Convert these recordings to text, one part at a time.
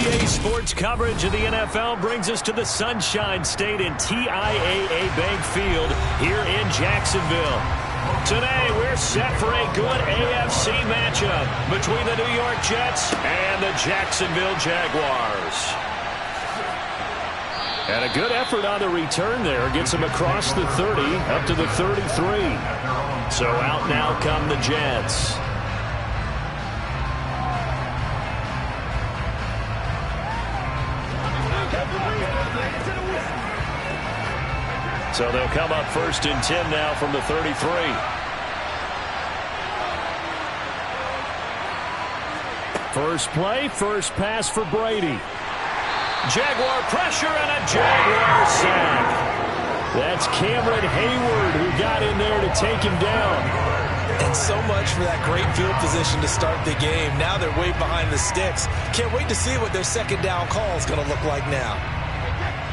EA Sports coverage of the NFL brings us to the Sunshine State in TIAA Bank Field here in Jacksonville. Today, we're set for a good AFC matchup between the New York Jets and the Jacksonville Jaguars. And a good effort on the return there. Gets them across the 30, up to the 33. So out now come the Jets. So they'll come up 1st and 10 now from the 33. First play, first pass for Brady. Jaguar pressure and a Jaguar sack. That's Cameron Hayward who got in there to take him down. And so much for that great field position to start the game. Now they're way behind the sticks. Can't wait to see what their second down call is going to look like now.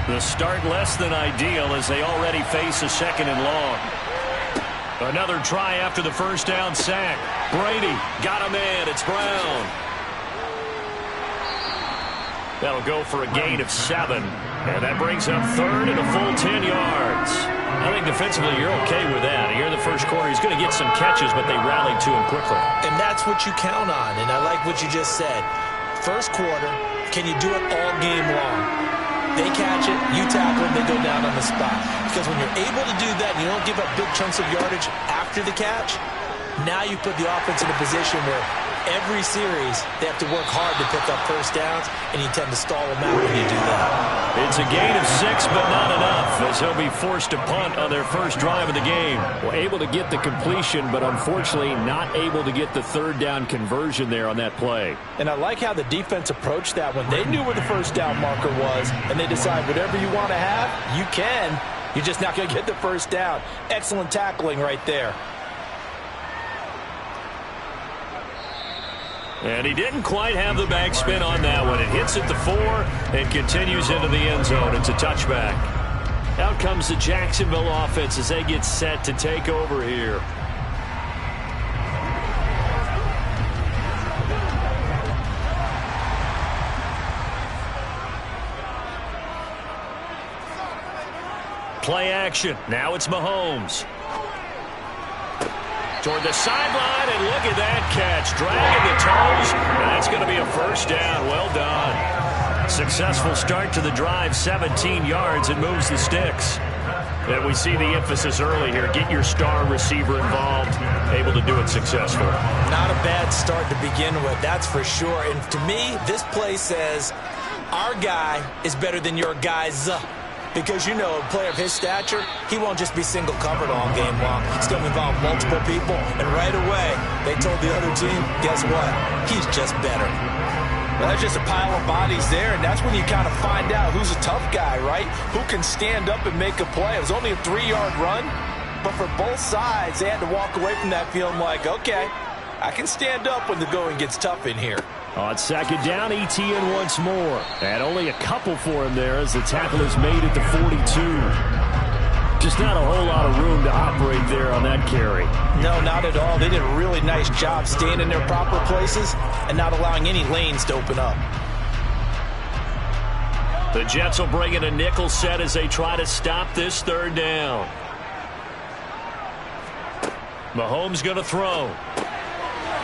The start less than ideal as they already face a 2nd and long. Another try after the first down sack. Brady got him in. It's Brown. That'll go for a gain of 7. And that brings up 3rd and a full 10 yards. I think defensively you're okay with that. Here in the first quarter, he's going to get some catches, but they rallied to him quickly. And that's what you count on. And I like what you just said. First quarter, can you do it all game long? They catch it, you tackle them, they go down on the spot. Because when you're able to do that and you don't give up big chunks of yardage after the catch, now you put the offense in a position where every series they have to work hard to pick up first downs, and you tend to stall them out when you do that. It's a gain of 6, but not enough, as he'll be forced to punt on their first drive of the game. Well, able to get the completion, but unfortunately not able to get the 3rd down conversion there on that play. And I like how the defense approached that when they knew where the first down marker was, and they decide whatever you want to have, you can. You're just not going to get the first down. Excellent tackling right there. And he didn't quite have the backspin on that one. It hits at the 4 and continues into the end zone. It's a touchback. Out comes the Jacksonville offense as they get set to take over here. Play action. Now it's Mahomes. Toward the sideline, and look at that catch. Dragging the toes, and that's going to be a first down. Well done. Successful start to the drive, 17 yards, and moves the sticks. And we see the emphasis early here. Get your star receiver involved. Able to do it successfully. Not a bad start to begin with, that's for sure. And to me, this play says, our guy is better than your guy's. Because, you know, a player of his stature, he won't just be single covered all game long. He's going to involve multiple people, and right away, they told the other team, guess what? He's just better. Well, there's just a pile of bodies there, and that's when you kind of find out who's a tough guy, right? Who can stand up and make a play. It was only a 3-yard run, but for both sides, they had to walk away from that feeling like, okay, I can stand up when the going gets tough in here. On 2nd down, ETN once more. And only a couple for him there as the tackle is made at the 42. Just not a whole lot of room to operate there on that carry. No, not at all. They did a really nice job staying in their proper places and not allowing any lanes to open up. The Jets will bring in a nickel set as they try to stop this 3rd down. Mahomes going to throw.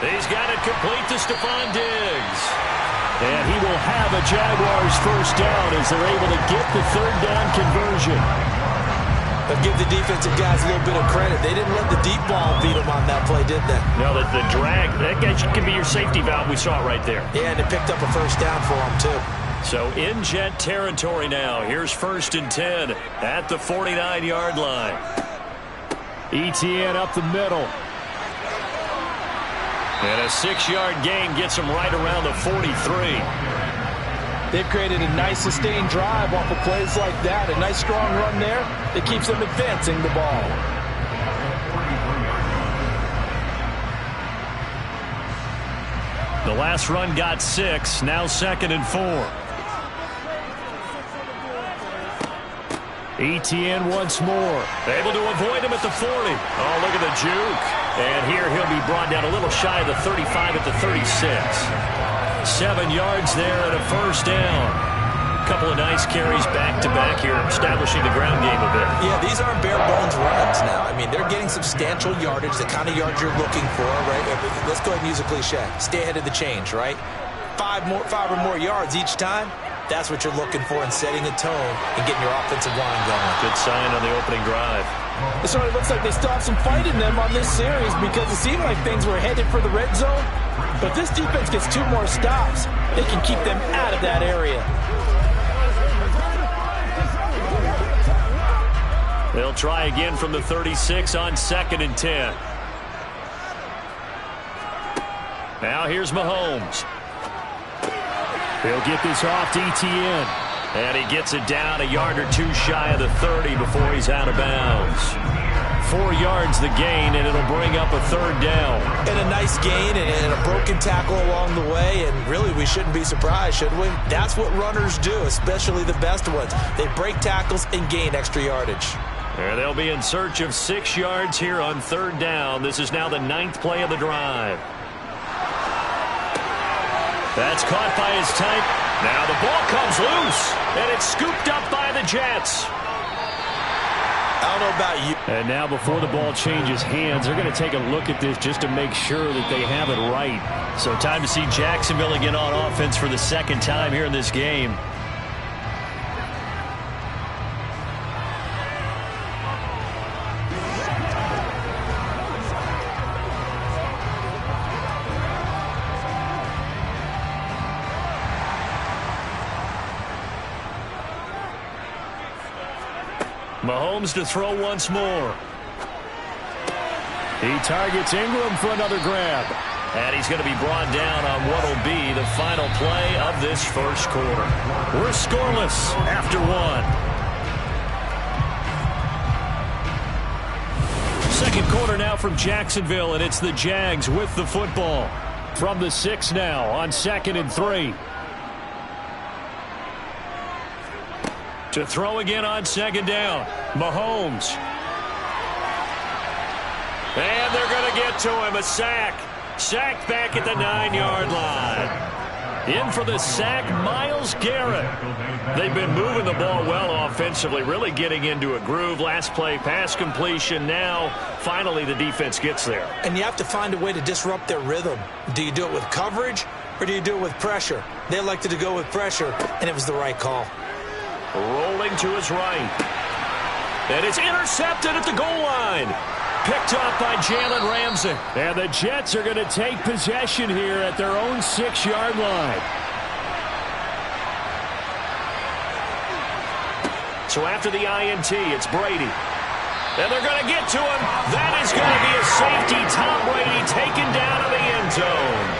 He's got it complete to Stephon Diggs. And he will have a Jaguars first down as they're able to get the 3rd down conversion. But give the defensive guys a little bit of credit. They didn't let the deep ball beat them on that play, did they? No, the drag, that guy can be your safety valve. We saw it right there. Yeah, and it picked up a first down for them, too. So in Jet territory now. Here's 1st and 10 at the 49-yard line. ETN up the middle. And a 6-yard gain gets him right around the 43. They've created a nice sustained drive off of plays like that. A nice strong run there that keeps them advancing the ball. The last run got 6. Now 2nd and 4. ETN once more. Able to avoid him at the 40. Oh, look at the juke. And here he'll be brought down a little shy of the 35 at the 36. 7 yards there and a first down. A couple of nice carries back-to-back here, establishing the ground game a bit. Yeah, these aren't bare-bones runs now. I mean, they're getting substantial yardage, the kind of yards you're looking for, right? Let's go ahead and use a cliche. Stay ahead of the change, right? Five or more yards each time. That's what you're looking for in setting a tone and getting your offensive line going. Good sign on the opening drive. It certainly looks like they still have some fight in them on this series because it seemed like things were headed for the red zone. But this defense gets 2 more stops. They can keep them out of that area. They'll try again from the 36 on 2nd and 10. Now here's Mahomes. He'll get this off to Etienne. And he gets it down a yard or 2 shy of the 30 before he's out of bounds. 4 yards the gain, and it'll bring up a 3rd down. And a nice gain and a broken tackle along the way, and really we shouldn't be surprised, should we? That's what runners do, especially the best ones. They break tackles and gain extra yardage. And they'll be in search of 6 yards here on 3rd down. This is now the 9th play of the drive. That's caught by his tight. Now the ball comes loose, and it's scooped up by the Jets. I don't know about you. And now before the ball changes hands, they're going to take a look at this just to make sure that they have it right. So time to see Jacksonville again on offense for the 2nd time here in this game. Mahomes to throw once more. He targets Ingram for another grab. And he's going to be brought down on what will be the final play of this first quarter. We're scoreless after 1. Second quarter now from Jacksonville, and it's the Jags with the football. From the 6 now on 2nd and 3. To throw again on 2nd down. Mahomes. And they're going to get to him. A sack. Sacked back at the 9-yard line. In for the sack, Myles Garrett. They've been moving the ball well offensively, really getting into a groove. Last play, pass completion. Now, finally, the defense gets there. And you have to find a way to disrupt their rhythm. Do you do it with coverage, or do you do it with pressure? They elected to go with pressure, and it was the right call. Rolling to his right. And it's intercepted at the goal line. Picked up by Jalen Ramsey. And the Jets are going to take possession here at their own 6-yard line. So after the INT, it's Brady. And they're going to get to him. That is going to be a safety. Tom Brady taken down to the end zone.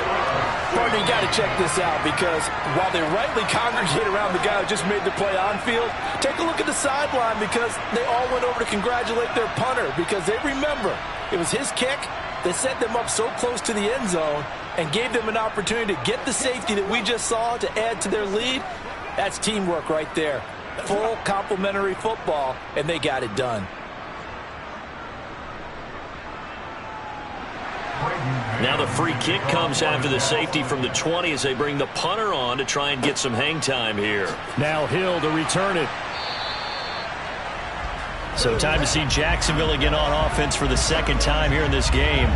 Partner, you got to check this out because while they rightly congregate around the guy who just made the play on field, take a look at the sideline because they all went over to congratulate their punter because they remember it was his kick that set them up so close to the end zone and gave them an opportunity to get the safety that we just saw to add to their lead. That's teamwork right there. Full complementary football, and they got it done. Now the free kick comes after the safety from the 20 as they bring the punter on to try and get some hang time here. Now Hill to return it. So time to see Jacksonville again on offense for the 2nd time here in this game.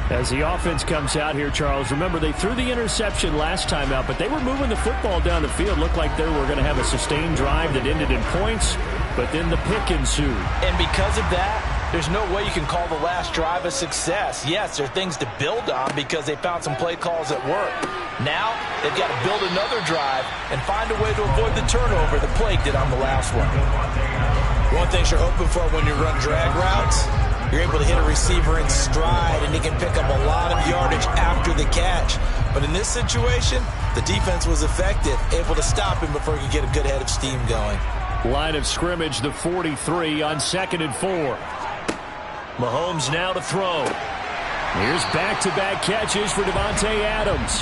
As the offense comes out here, Charles, remember they threw the interception last time out, but they were moving the football down the field. Looked like they were going to have a sustained drive that ended in points, but then the pick ensued. And because of that, there's no way you can call the last drive a success. Yes, there are things to build on because they found some play calls that work. Now, they've got to build another drive and find a way to avoid the turnover the plague did on the last one. One thing you're hoping for when you run drag routes, you're able to hit a receiver in stride, and he can pick up a lot of yardage after the catch. But in this situation, the defense was effective, able to stop him before he could get a good head of steam going. Line of scrimmage, the 43 on 2nd and 4. Mahomes now to throw. Here's back-to-back catches for Davante Adams.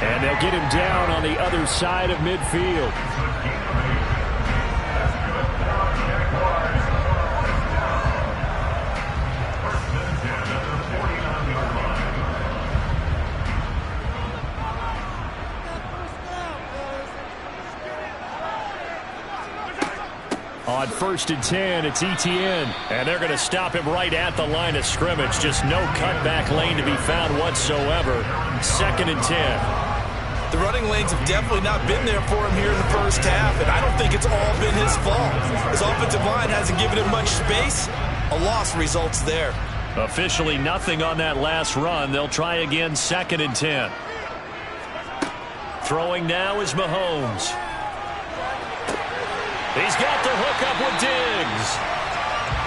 And they'll get him down on the other side of midfield. On 1st and 10, it's ETN. And they're going to stop him right at the line of scrimmage. Just no cutback lane to be found whatsoever. 2nd and 10. The running lanes have definitely not been there for him here in the first half, and I don't think it's all been his fault. His offensive line hasn't given him much space. A loss results there. Officially nothing on that last run. They'll try again 2nd and 10. Throwing now is Mahomes. He's got the hook up with Diggs.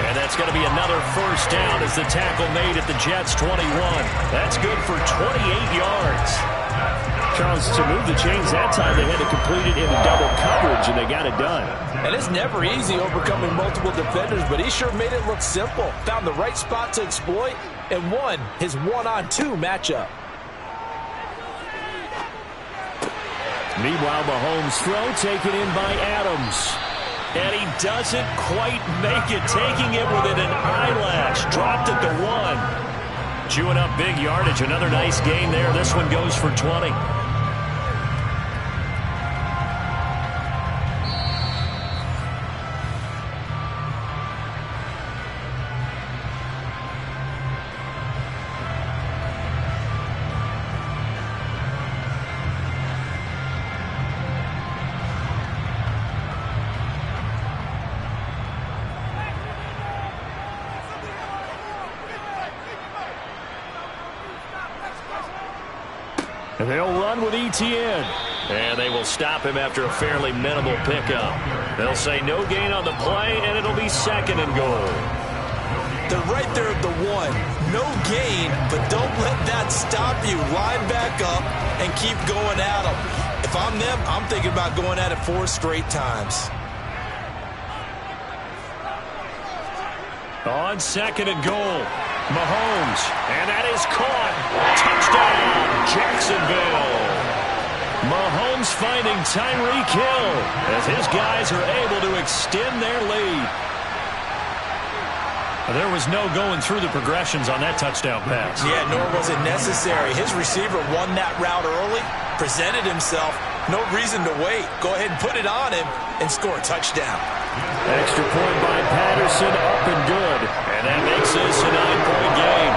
And that's going to be another first down as the tackle made at the Jets' 21. That's good for 28 yards. Charles, to move the chains that time, they had to complete it in double coverage, and they got it done. And it's never easy overcoming multiple defenders, but he sure made it look simple. Found the right spot to exploit and won his one-on-two matchup. Meanwhile, Mahomes' throw taken in by Adams. And he doesn't quite make it, taking it within an eyelash. Dropped at the 1. Chewing up big yardage. Another nice gain there. This one goes for 20. And they'll run with ETN. And they will stop him after a fairly minimal pickup. They'll say no gain on the play, and it'll be 2nd and goal. They're right there at the 1. No gain, but don't let that stop you. Line back up and keep going at them. If I'm them, I'm thinking about going at it 4 straight times. On 2nd and goal, Mahomes, and that is caught. Touchdown, Jacksonville. Mahomes finding Tyreek Hill as his guys are able to extend their lead. There was no going through the progressions on that touchdown pass. Yeah, nor was it necessary. His receiver won that route early, presented himself. No reason to wait. Go ahead and put it on him and score a touchdown. Extra point by Patterson, up and good. And that makes this a 9-point game.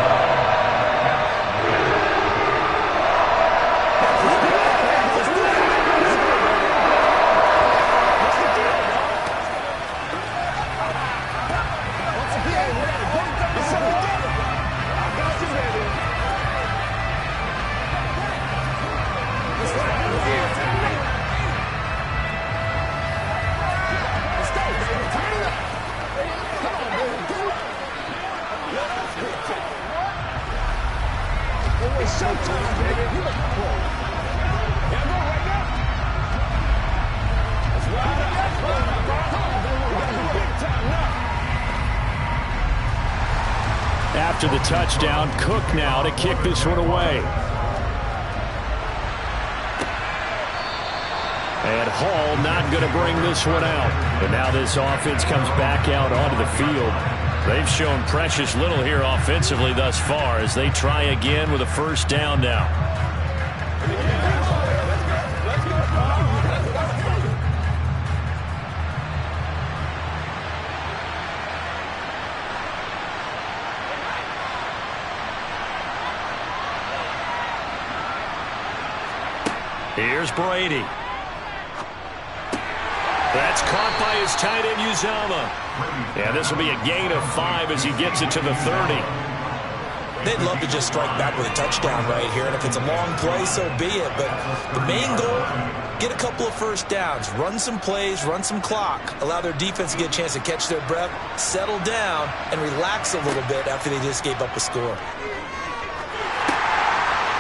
After the touchdown, Cook now to kick this one away. And Hall not going to bring this one out. And now this offense comes back out onto the field. They've shown precious little here offensively thus far as they try again with a first down now. Here's Brady. That's caught by his tight end, Uzama. And this will be a gain of 5 as he gets it to the 30. They'd love to just strike back with a touchdown right here, and if it's a long play, so be it. But the main goal, get a couple of first downs, run some plays, run some clock, allow their defense to get a chance to catch their breath, settle down, and relax a little bit after they just gave up a score.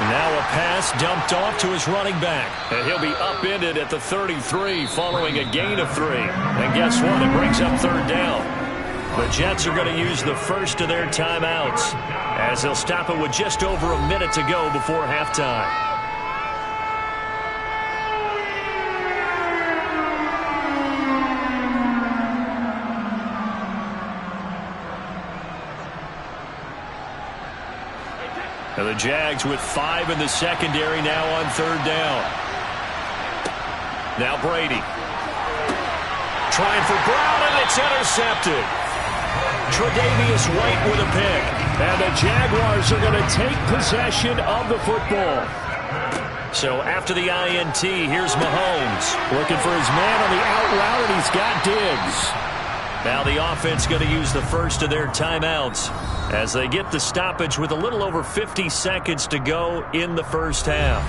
Now a pass dumped off to his running back. And he'll be upended at the 33 following a gain of 3. And guess what? It brings up 3rd down. The Jets are going to use the first of their timeouts as they'll stop it with just over a minute to go before halftime. And the Jags with 5 in the secondary now on 3rd down. Now Brady. Trying for Brown, and it's intercepted. Tre'Davious White with a pick. And the Jaguars are going to take possession of the football. So after the INT, here's Mahomes. Looking for his man on the out route, and he's got Diggs. Now the offense going to use the first of their timeouts as they get the stoppage with a little over 50 seconds to go in the first half.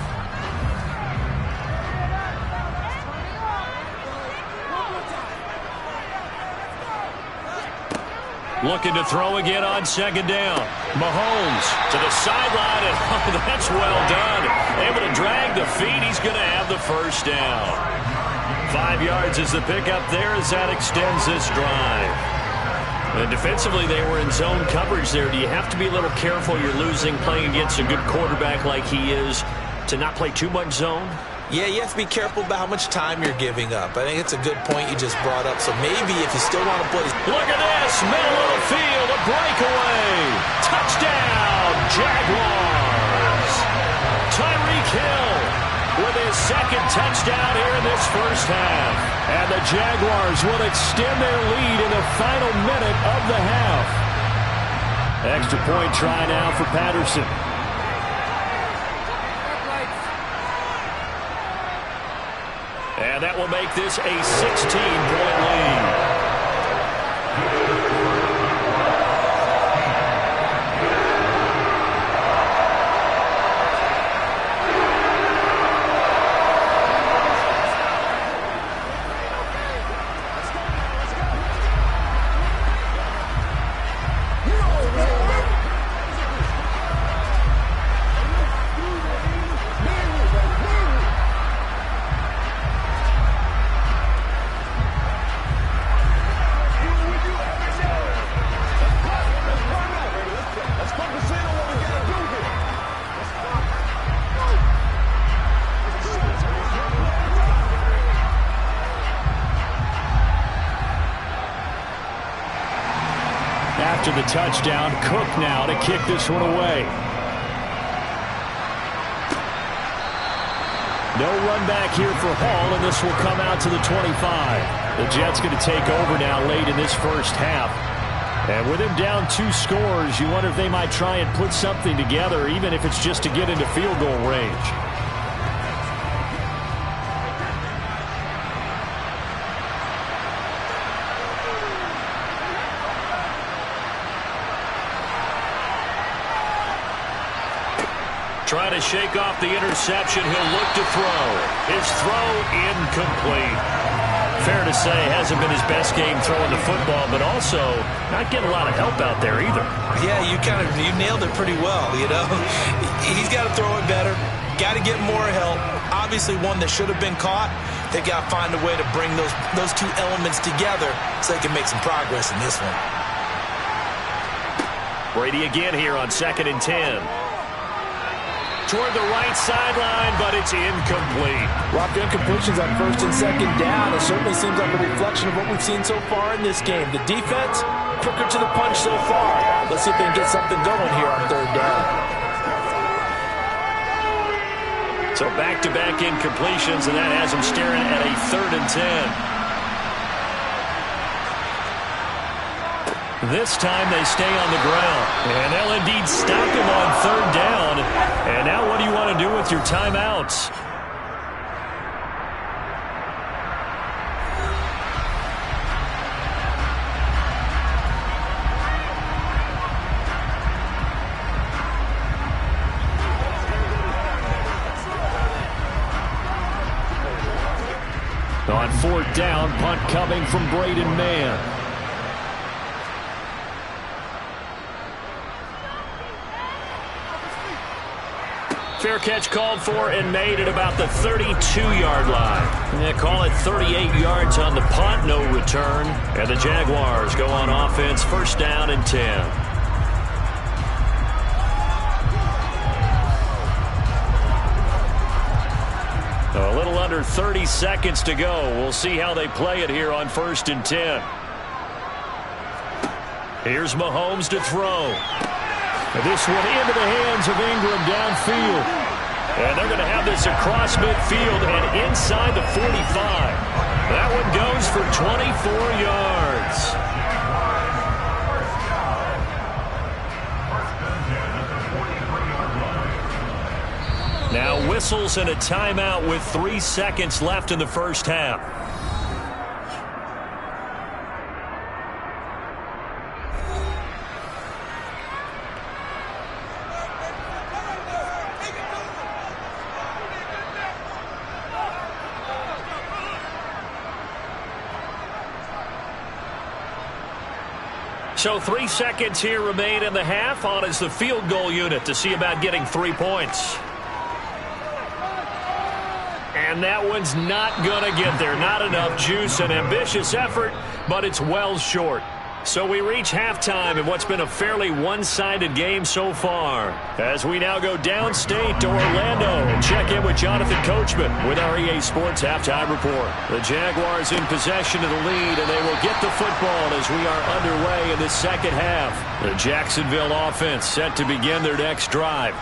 Looking to throw again on second down. Mahomes to the sideline, and oh, that's well done. Able to drag the feet. He's going to have the first down. 5 yards is the pickup there as that extends this drive. And defensively, they were in zone coverage there. Do you have to be a little careful? You're losing playing against a good quarterback like he is to not play too much zone? Yeah, you have to be careful about how much time you're giving up. I think it's a good point you just brought up. So maybe if you still want to play... Look at this. Middle of the field. A breakaway. Touchdown, Jaguars. Tyreek Hill with his second touchdown here in this first half. And the Jaguars will extend their lead in the final minute of the half. Extra point try now for Patterson. And that will make this a 16-point lead. After the touchdown, Cook now to kick this one away. No run back here for Hall, and this will come out to the 25. The Jets going to take over now late in this first half. And with him down 2 scores, you wonder if they might try and put something together, even if it's just to get into field goal range. Trying to shake off the interception. He'll look to throw. His throw incomplete. Fair to say, hasn't been his best game throwing the football, but also not getting a lot of help out there either. Yeah, you nailed it pretty well, you know. He's got to throw it better. Got to get more help. Obviously one that should have been caught. They got to find a way to bring those two elements together so they can make some progress in this one. Brady again here on 2nd and 10. Toward the right sideline, but it's incomplete. Rock incompletions on 1st and 2nd down. It certainly seems like a reflection of what we've seen so far in this game. The defense, quicker to the punch so far. Let's see if they can get something going here on 3rd down. So back-to-back incompletions, and that has them staring at a 3rd and 10. This time they stay on the ground. And they'll indeed stop him on 3rd down. And now what do you want to do with your timeouts? On 4th down, punt coming from Braden Mann. Fair catch called for and made at about the 32-yard line. They call it 38 yards on the punt, no return. And the Jaguars go on offense, 1st down and 10. A little under 30 seconds to go. We'll see how they play it here on 1st and 10. Here's Mahomes to throw. And this one into the hands of Ingram downfield. And they're going to have this across midfield and inside the 45. That one goes for 24 yards. Now whistles and a timeout with 3 seconds left in the first half. So 3 seconds here remain in the half. On is the field goal unit to see about getting 3 points. And that one's not going to get there. Not enough juice. An ambitious effort, but it's well short. So we reach halftime in what's been a fairly one-sided game so far. As we now go downstate to Orlando and check in with Jonathan Coachman with our EA Sports Halftime Report. The Jaguars in possession of the lead, and they will get the football as we are underway in the second half. The Jacksonville offense set to begin their next drive.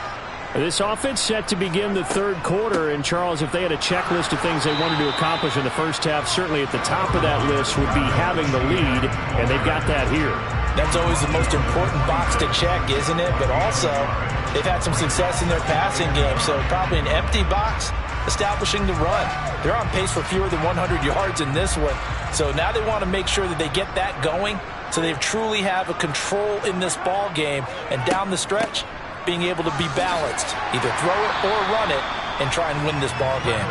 This offense set to begin the third quarter, and Charles, if they had a checklist of things they wanted to accomplish in the first half, certainly at the top of that list would be having the lead, and they've got that here. That's always the most important box to check, isn't it? But also, they've had some success in their passing game, so probably an empty box establishing the run. They're on pace for fewer than 100 yards in this one, so now they want to make sure that they get that going so they truly have a control in this ball game, and down the stretch, being able to be balanced, either throw it or run it, and try and win this ball game.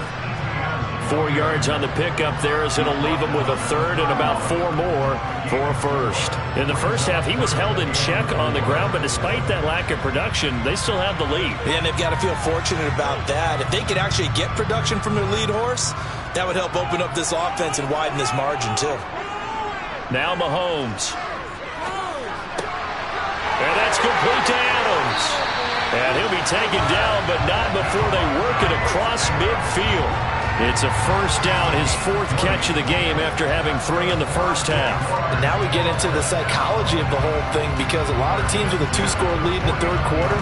4 yards on the pickup there as it'll leave him with a third and about 4 more for a first. In the first half, he was held in check on the ground, but despite that lack of production, they still have the lead. And they've got to feel fortunate about that. If they could actually get production from their lead horse, that would help open up this offense and widen this margin too. Now Mahomes. And that's complete to Adams. And he'll be taken down, but not before they work it across midfield. It's a first down, his 4th catch of the game after having 3 in the first half. And now we get into the psychology of the whole thing, because a lot of teams with a 2-score lead in the third quarter,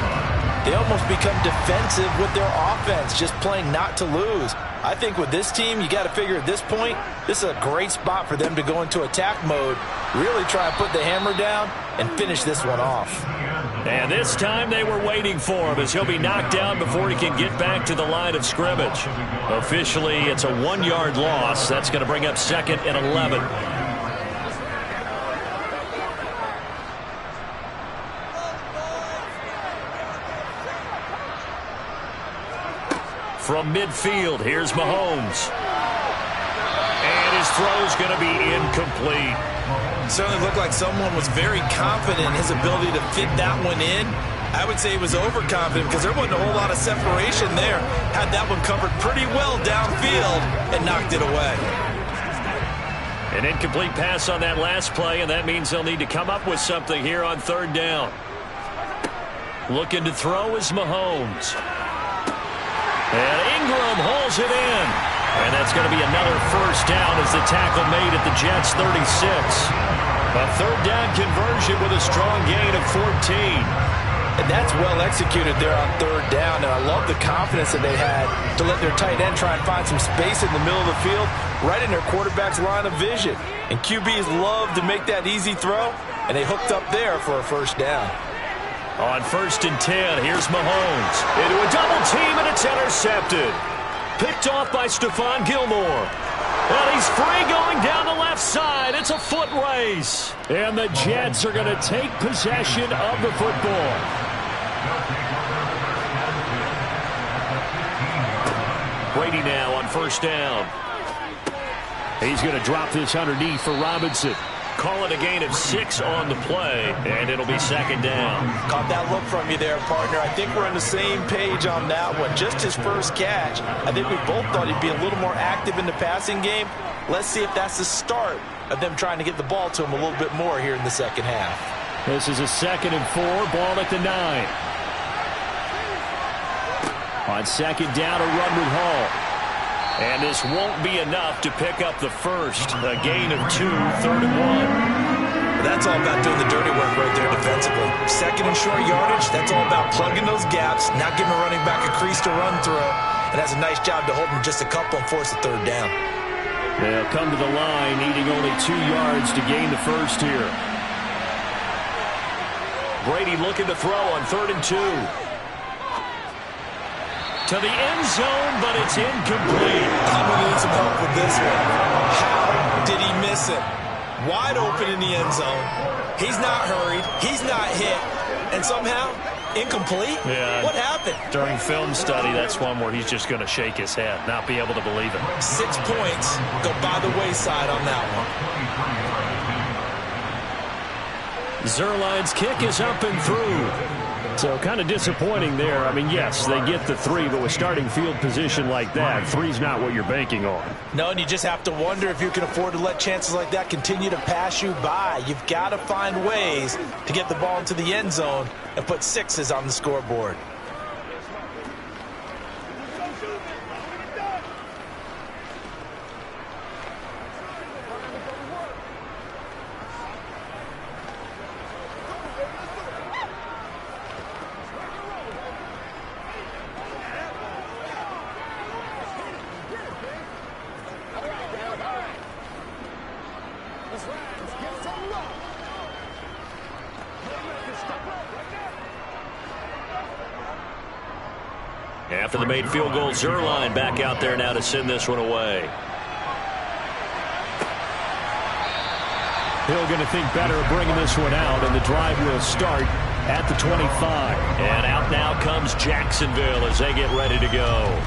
they almost become defensive with their offense, just playing not to lose. I think with this team, you got to figure at this point, this is a great spot for them to go into attack mode, really try and put the hammer down and finish this one off. And this time they were waiting for him as he'll be knocked down before he can get back to the line of scrimmage. Officially, it's a 1-yard loss. That's going to bring up 2nd and 11. From midfield, here's Mahomes. And his throw's going to be incomplete. Certainly looked like someone was very confident in his ability to fit that one in. I would say he was overconfident because there wasn't a whole lot of separation there. Had that one covered pretty well downfield and knocked it away. An incomplete pass on that last play, and that means they'll need to come up with something here on 3rd down. Looking to throw is Mahomes. And Ingram hauls it in. And that's going to be another first down as the tackle made at the Jets' 36. A 3rd down conversion with a strong gain of 14. And that's well executed there on 3rd down. And I love the confidence that they had to let their tight end try and find some space in the middle of the field, right in their quarterback's line of vision. And QBs love to make that easy throw, and they hooked up there for a first down. On 1st and 10, here's Mahomes. Into a double team, and it's intercepted. Picked off by Stephon Gilmore. And he's free going down the left side. It's a foot race. And the Jets are going to take possession of the football. Brady now on 1st down. He's going to drop this underneath for Robinson. Call it a gain of 6 on the play, and it'll be 2nd down. Caught that look from you there, partner. I think we're on the same page on that one. Just his first catch. I think we both thought he'd be a little more active in the passing game. Let's see if that's the start of them trying to get the ball to him a little bit more here in the second half. This is a 2nd and 4, ball at the 9. On 2nd down, a run with Hall. And this won't be enough to pick up the first. A gain of 2, 3rd and 1. That's all about doing the dirty work right there defensively. 2nd and short yardage, that's all about plugging those gaps, not giving a running back a crease to run through, and has a nice job to hold him just a couple and force the 3rd down. They'll come to the line, needing only 2 yards to gain the first here. Brady looking to throw on 3rd and 2. To the end zone, but it's incomplete. I'm going to need some help with this one. How did he miss it? Wide open in the end zone. He's not hurried. He's not hit. And somehow, incomplete? Yeah. What happened? During film study, that's one where he's just going to shake his head, not be able to believe it. 6 points go by the wayside on that one. Zuerlein's kick is up and through. So kind of disappointing there. I mean, yes, they get the 3, but with starting field position like that, 3's not what you're banking on. No, and you just have to wonder if you can afford to let chances like that continue to pass you by. You've got to find ways to get the ball into the end zone and put 6s on the scoreboard. After the made field goal, Zuerlein back out there now to send this one away. Hill going to think better of bringing this one out, and the drive will start at the 25. And out now comes Jacksonville as they get ready to go.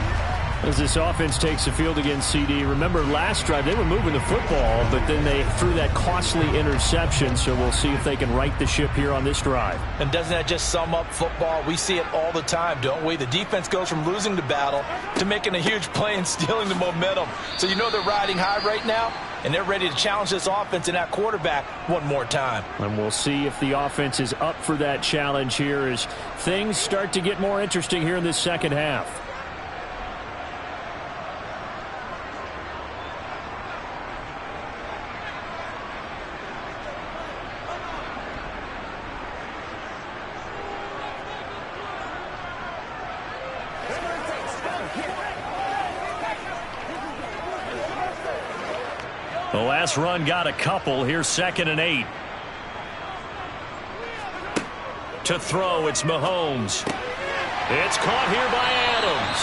As this offense takes the field against CD, remember last drive they were moving the football, but then they threw that costly interception, so we'll see if they can right the ship here on this drive. And doesn't that just sum up football? We see it all the time, don't we? The defense goes from losing the battle to making a huge play and stealing the momentum. So you know they're riding high right now, and they're ready to challenge this offense and that quarterback one more time. And we'll see if the offense is up for that challenge here as things start to get more interesting here in this second half. The last run got a couple. Here's 2nd and 8. To throw, it's Mahomes. It's caught here by Adams.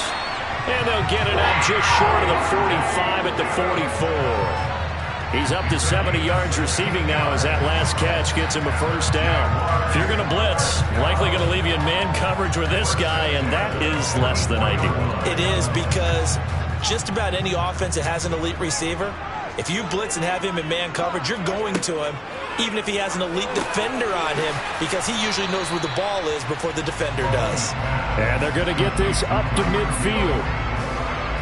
And they'll get it up just short of the 45 at the 44. He's up to 70 yards receiving now as that last catch gets him a first down. If you're going to blitz, likely going to leave you in man coverage with this guy, and that is less than ideal. It is, because just about any offense that has an elite receiver, if you blitz and have him in man coverage, you're going to him, even if he has an elite defender on him, because he usually knows where the ball is before the defender does. And they're going to get this up to midfield.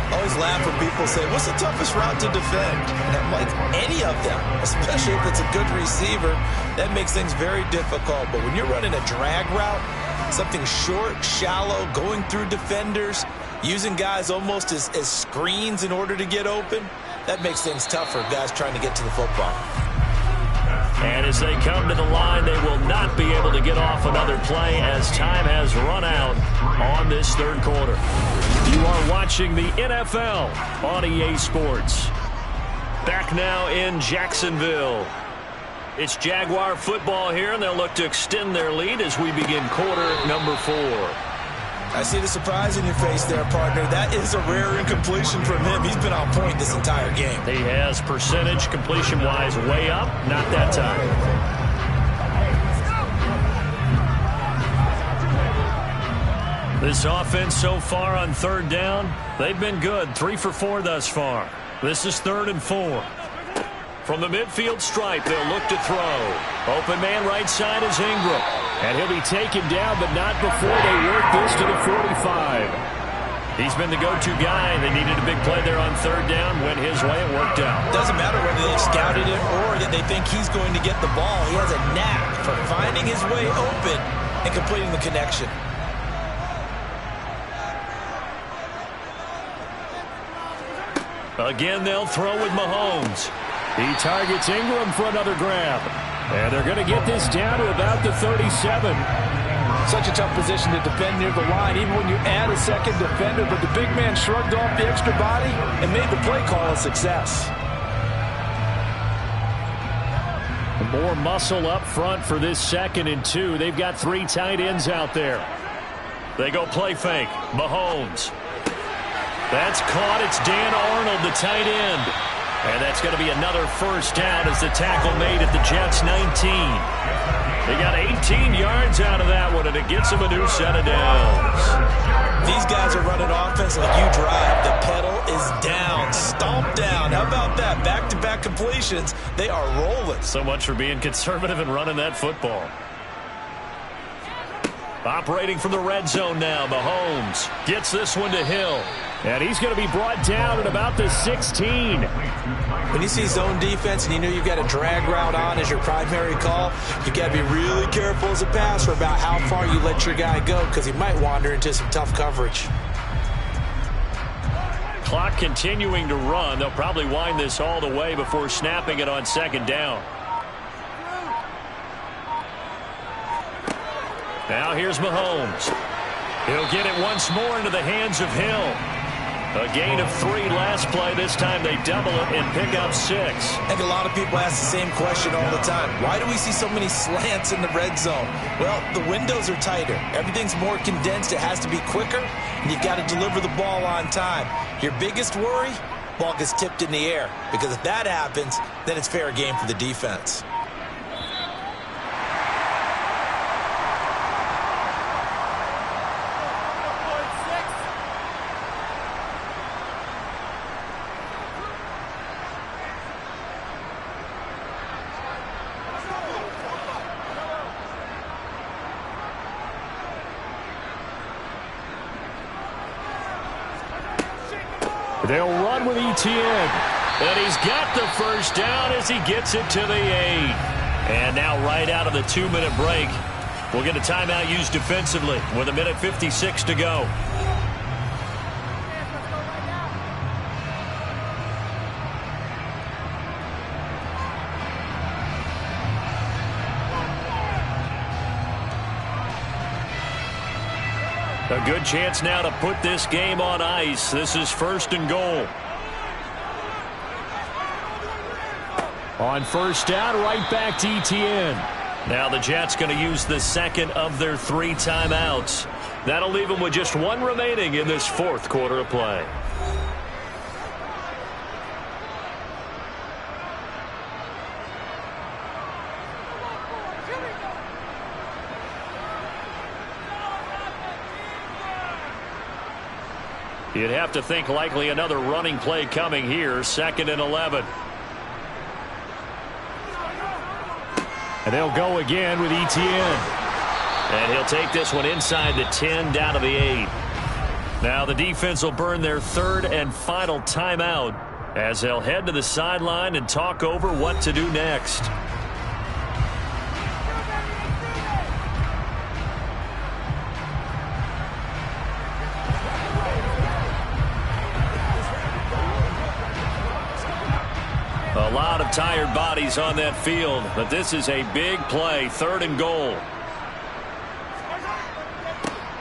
I always laugh when people say, what's the toughest route to defend? And I'm like, any of them, especially if it's a good receiver. That makes things very difficult. But when you're running a drag route, something short, shallow, going through defenders, using guys almost as screens in order to get open, that makes things tougher, guys trying to get to the football. And as they come to the line, they will not be able to get off another play as time has run out on this third quarter. You are watching the NFL on EA Sports. Back now in Jacksonville. It's Jaguar football here, and they'll look to extend their lead as we begin quarter number 4. I see the surprise in your face there, partner. That is a rare incompletion from him. He's been on point this entire game. He has percentage completion-wise way up. Not that time. This offense so far on 3rd down, they've been good. 3 for 4 thus far. This is 3rd and 4. From the midfield stripe, they'll look to throw. Open man right side is Ingram. And he'll be taken down, but not before they work this to the 45. He's been the go-to guy. They needed a big play there on 3rd down. Went his way. It worked out. Doesn't matter whether they've scouted it or that they think he's going to get the ball. He has a knack for finding his way open and completing the connection. Again, they'll throw with Mahomes. He targets Ingram for another grab. And they're going to get this down to about the 37. Such a tough position to defend near the line, even when you add a second defender. But the big man shrugged off the extra body and made the play call a success. More muscle up front for this 2nd and 2. They've got 3 tight ends out there. They go play fake. Mahomes. That's caught. It's Dan Arnold, the tight end. And that's going to be another first down as the tackle made at the Jets' 19. They got 18 yards out of that one, and it gets them a new set of downs. These guys are running offense like you drive. The pedal is down, stomped down. How about that? Back-to-back completions. They are rolling. So much for being conservative and running that football. Operating from the red zone now, Mahomes gets this one to Hill. And he's going to be brought down at about the 16. When you see zone defense and you know you've got a drag route on as your primary call, you've got to be really careful as a passer about how far you let your guy go because he might wander into some tough coverage. Clock continuing to run. They'll probably wind this all the way before snapping it on 2nd down. Now here's Mahomes. He'll get it once more into the hands of Hill. A gain of 3 last play. This time they double it and pick up 6. I think a lot of people ask the same question all the time. Why do we see so many slants in the red zone? Well, the windows are tighter. Everything's more condensed. It has to be quicker, and you've got to deliver the ball on time. Your biggest worry? Ball gets tipped in the air, because if that happens, then it's fair game for the defense. They'll run with Etienne. And he's got the first down as he gets it to the 8. And now right out of the 2-minute break, we'll get a timeout used defensively with 1:56 to go. A good chance now to put this game on ice. This is 1st and goal. On 1st down, right back to Etienne. Now the Jets going to use the 2nd of their 3 timeouts. That'll leave them with just 1 remaining in this 4th quarter of play. You'd have to think likely another running play coming here. 2nd and 11. And they'll go again with Etienne. And he'll take this one inside the 10 down to the 8. Now the defense will burn their 3rd and final timeout as they'll head to the sideline and talk over what to do next. A lot of tired bodies on that field, but this is a big play, 3rd and goal.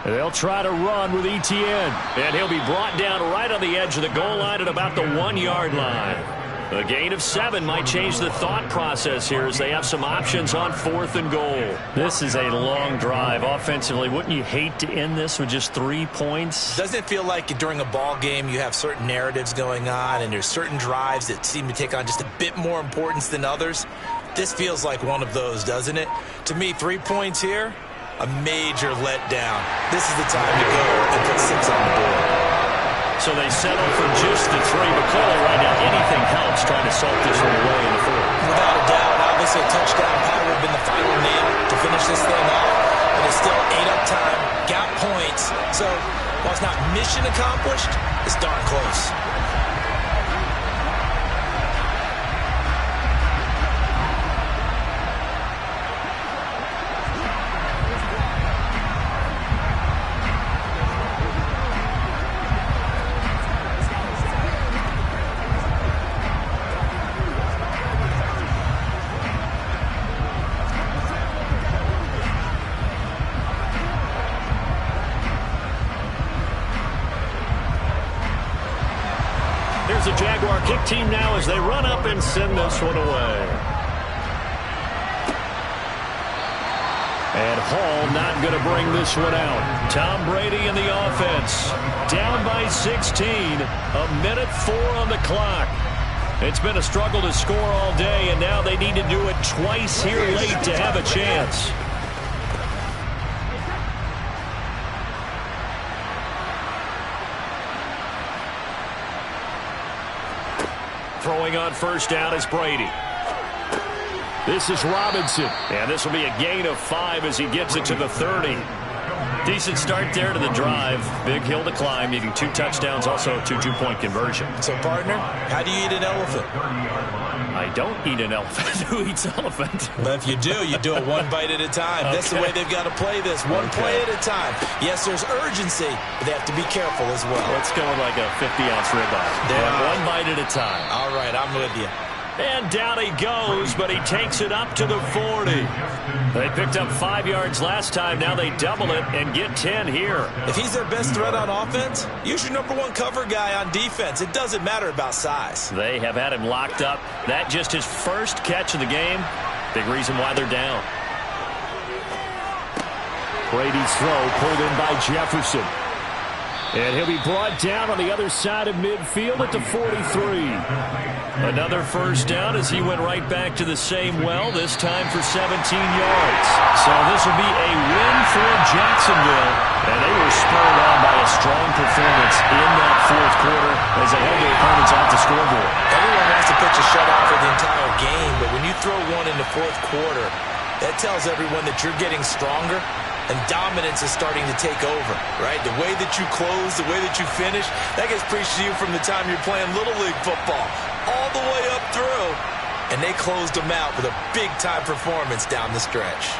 They'll try to run with Etienne. And he'll be brought down right on the edge of the goal line at about the 1-yard line. A gain of 7 might change the thought process here as they have some options on 4th and goal. This is a long drive offensively. Wouldn't you hate to end this with just 3 points? Doesn't it feel like during a ball game you have certain narratives going on and there's certain drives that seem to take on just a bit more importance than others? This feels like one of those, doesn't it? To me, 3 points here, a major letdown. This is the time to go and put 6 on the board. So they settle for just the 3, but clearly right now anything helps trying to salt this one away in the 4th. Without a doubt, obviously a touchdown probably would have been the final nail to finish this thing off, but it's still ate up time, got points. So while it's not mission accomplished, it's darn close. Here's the Jaguar kick team now as they run up and send this one away. And Hall not going to bring this one out. Tom Brady in the offense. Down by 16. A minute 4 on the clock. It's been a struggle to score all day, and now they need to do it twice here late to have a chance. Throwing on first down is Brady. This is Robinson. And this will be a gain of 5 as he gets it to the 30. Decent start there to the drive. Big hill to climb, needing 2 touchdowns, also a 2-point conversion. So, partner, how do you eat an elephant? I don't eat an elephant. Who eats elephant? But if you do it one bite at a time. Okay. That's the way they've got to play this, one play at a time. Yes, there's urgency, but they have to be careful as well. Let's go with like a 50-ounce ribeye. One bite at a time. All right, I'm with you. And down he goes, but he takes it up to the 40. They picked up 5 yards last time. Now they double it and get 10 here. If he's their best threat on offense, use your #1 cover guy on defense. It doesn't matter about size. They have had him locked up. That just his first catch of the game. Big reason why they're down. Brady's throw pulled in by Jefferson. And he'll be brought down on the other side of midfield at the 43. Another first down as he went right back to the same well, this time for 17 yards. So this will be a win for Jacksonville. And they were spurred on by a strong performance in that fourth quarter as they held their opponents off the scoreboard. Everyone wants to pitch a shutout for the entire game, but when you throw one in the fourth quarter, that tells everyone that you're getting stronger and dominance is starting to take over, right? The way that you close, the way that you finish, that gets preached to you from the time you're playing Little League football all the way up through. And they closed them out with a big-time performance down the stretch.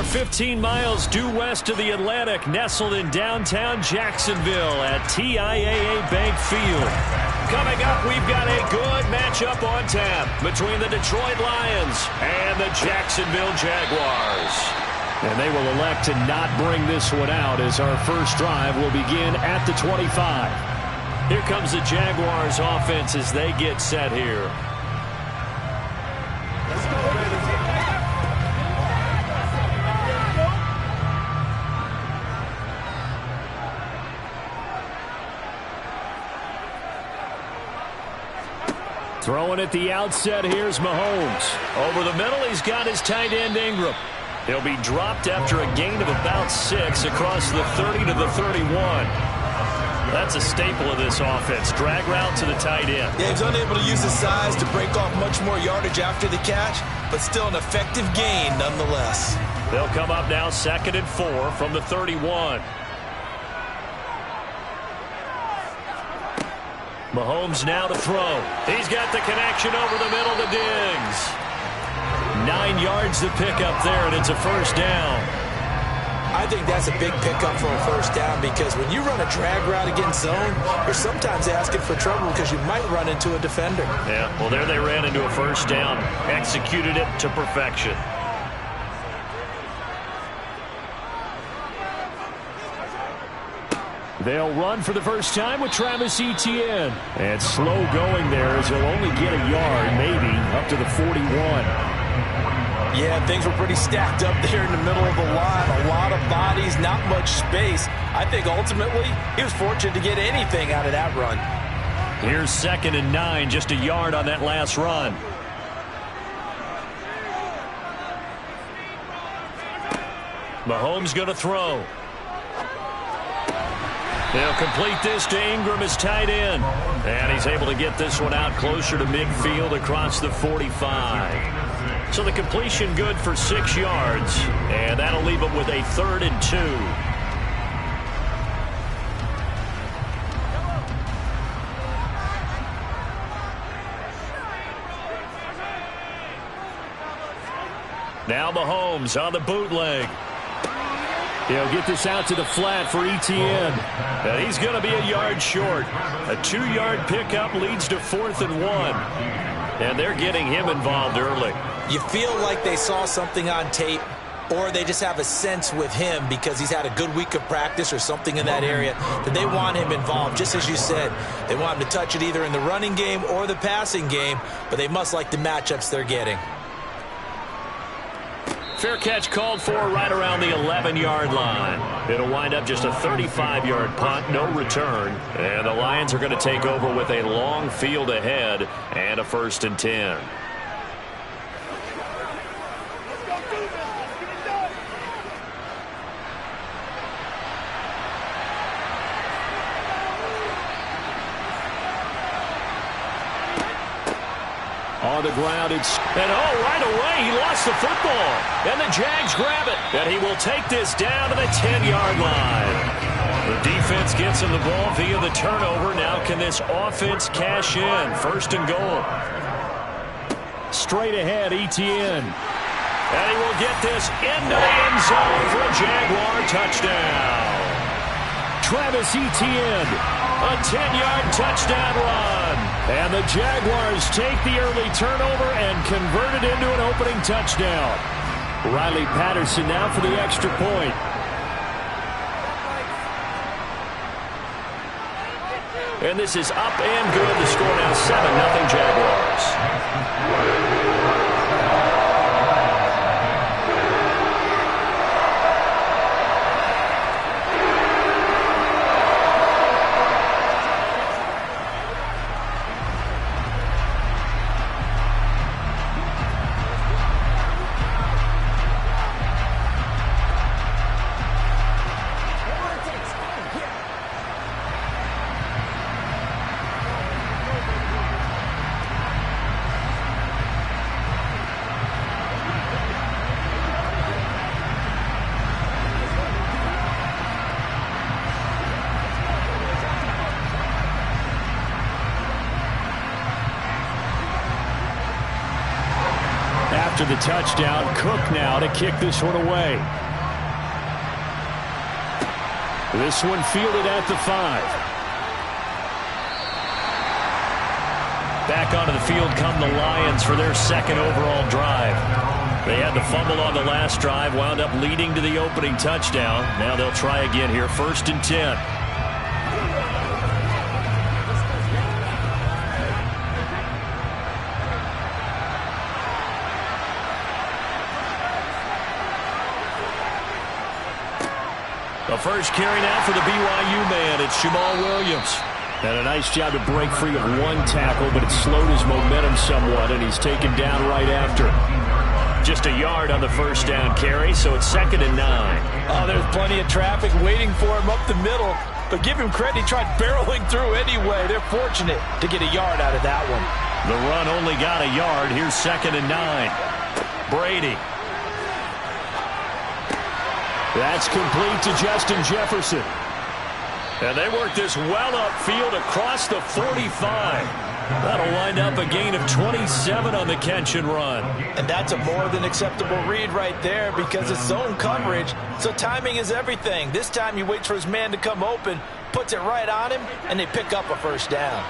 are 15 miles due west of the Atlantic, nestled in downtown Jacksonville at TIAA Bank Field. Coming up, we've got a good matchup on tap between the Detroit Lions and the Jacksonville Jaguars. And they will elect to not bring this one out as our first drive will begin at the 25. Here comes the Jaguars offense as they get set here. Throwing at the outset, here's Mahomes. Over the middle, he's got his tight end Ingram. He'll be dropped after a gain of about 6 across the 30 to the 31. That's a staple of this offense. Drag route to the tight end. Yeah, he's unable to use his size to break off much more yardage after the catch, but still an effective gain nonetheless. They'll come up now 2nd and 4 from the 31. Mahomes now to throw. He's got the connection over the middle to Diggs. 9 yards to pick up there, and it's a first down. I think that's a big pickup for a first down because when you run a drag route against zone, you're sometimes asking for trouble because you might run into a defender. Yeah, well, there they ran into a first down. Executed it to perfection. They'll run for the first time with Travis Etienne. And slow going there as he'll only get a yard, maybe, up to the 41. Yeah, things were pretty stacked up there in the middle of the line. A lot of bodies, not much space. I think ultimately he was fortunate to get anything out of that run. Here's 2nd and 9, just a yard on that last run. Mahomes going to throw. They'll complete this to Ingram as tight end. And he's able to get this one out closer to midfield across the 45. So the completion good for 6 yards. And that'll leave him with a 3rd and 2. Now Mahomes on the bootleg. He'll get this out to the flat for Etienne. And he's going to be a yard short. A 2-yard pickup leads to 4th and 1. And they're getting him involved early. You feel like they saw something on tape, or they just have a sense with him because he's had a good week of practice or something in that area that they want him involved. Just as you said, they want him to touch it either in the running game or the passing game, but they must like the matchups they're getting. Fair catch called for right around the 11-yard line. It'll wind up just a 35-yard punt, no return. And the Lions are going to take over with a long field ahead and a 1st and 10. On the ground, and right away, he lost the football. And the Jags grab it. And he will take this down to the 10-yard line. The defense gets him the ball via the turnover. Now can this offense cash in? 1st and goal. Straight ahead, Etienne. And he will get this into the end zone for a Jaguar touchdown. Travis Etienne, a 10-yard touchdown run. And the Jaguars take the early turnover and convert it into an opening touchdown. Riley Patterson now for the extra point. And this is up and good. The score now 7-0 Jaguars. after the touchdown. Cook now to kick this one away. This one fielded at the 5. Back onto the field come the Lions for their second overall drive. They had the fumble on the last drive, wound up leading to the opening touchdown. Now they'll try again here, 1st and 10. The first carry now for the BYU man. It's Jamal Williams. And a nice job to break free of one tackle, but it slowed his momentum somewhat, and he's taken down right after. Just a yard on the first down carry, so it's 2nd and 9. Oh, there's plenty of traffic waiting for him up the middle. But give him credit, he tried barreling through anyway. They're fortunate to get a yard out of that one. The run only got a yard. Here's 2nd and 9. Brady. That's complete to Justin Jefferson. And they work this well upfield across the 45. That'll wind up a gain of 27 on the catch and run. And that's a more than acceptable read right there because it's zone coverage, so timing is everything. This time he waits for his man to come open, puts it right on him, and they pick up a first down.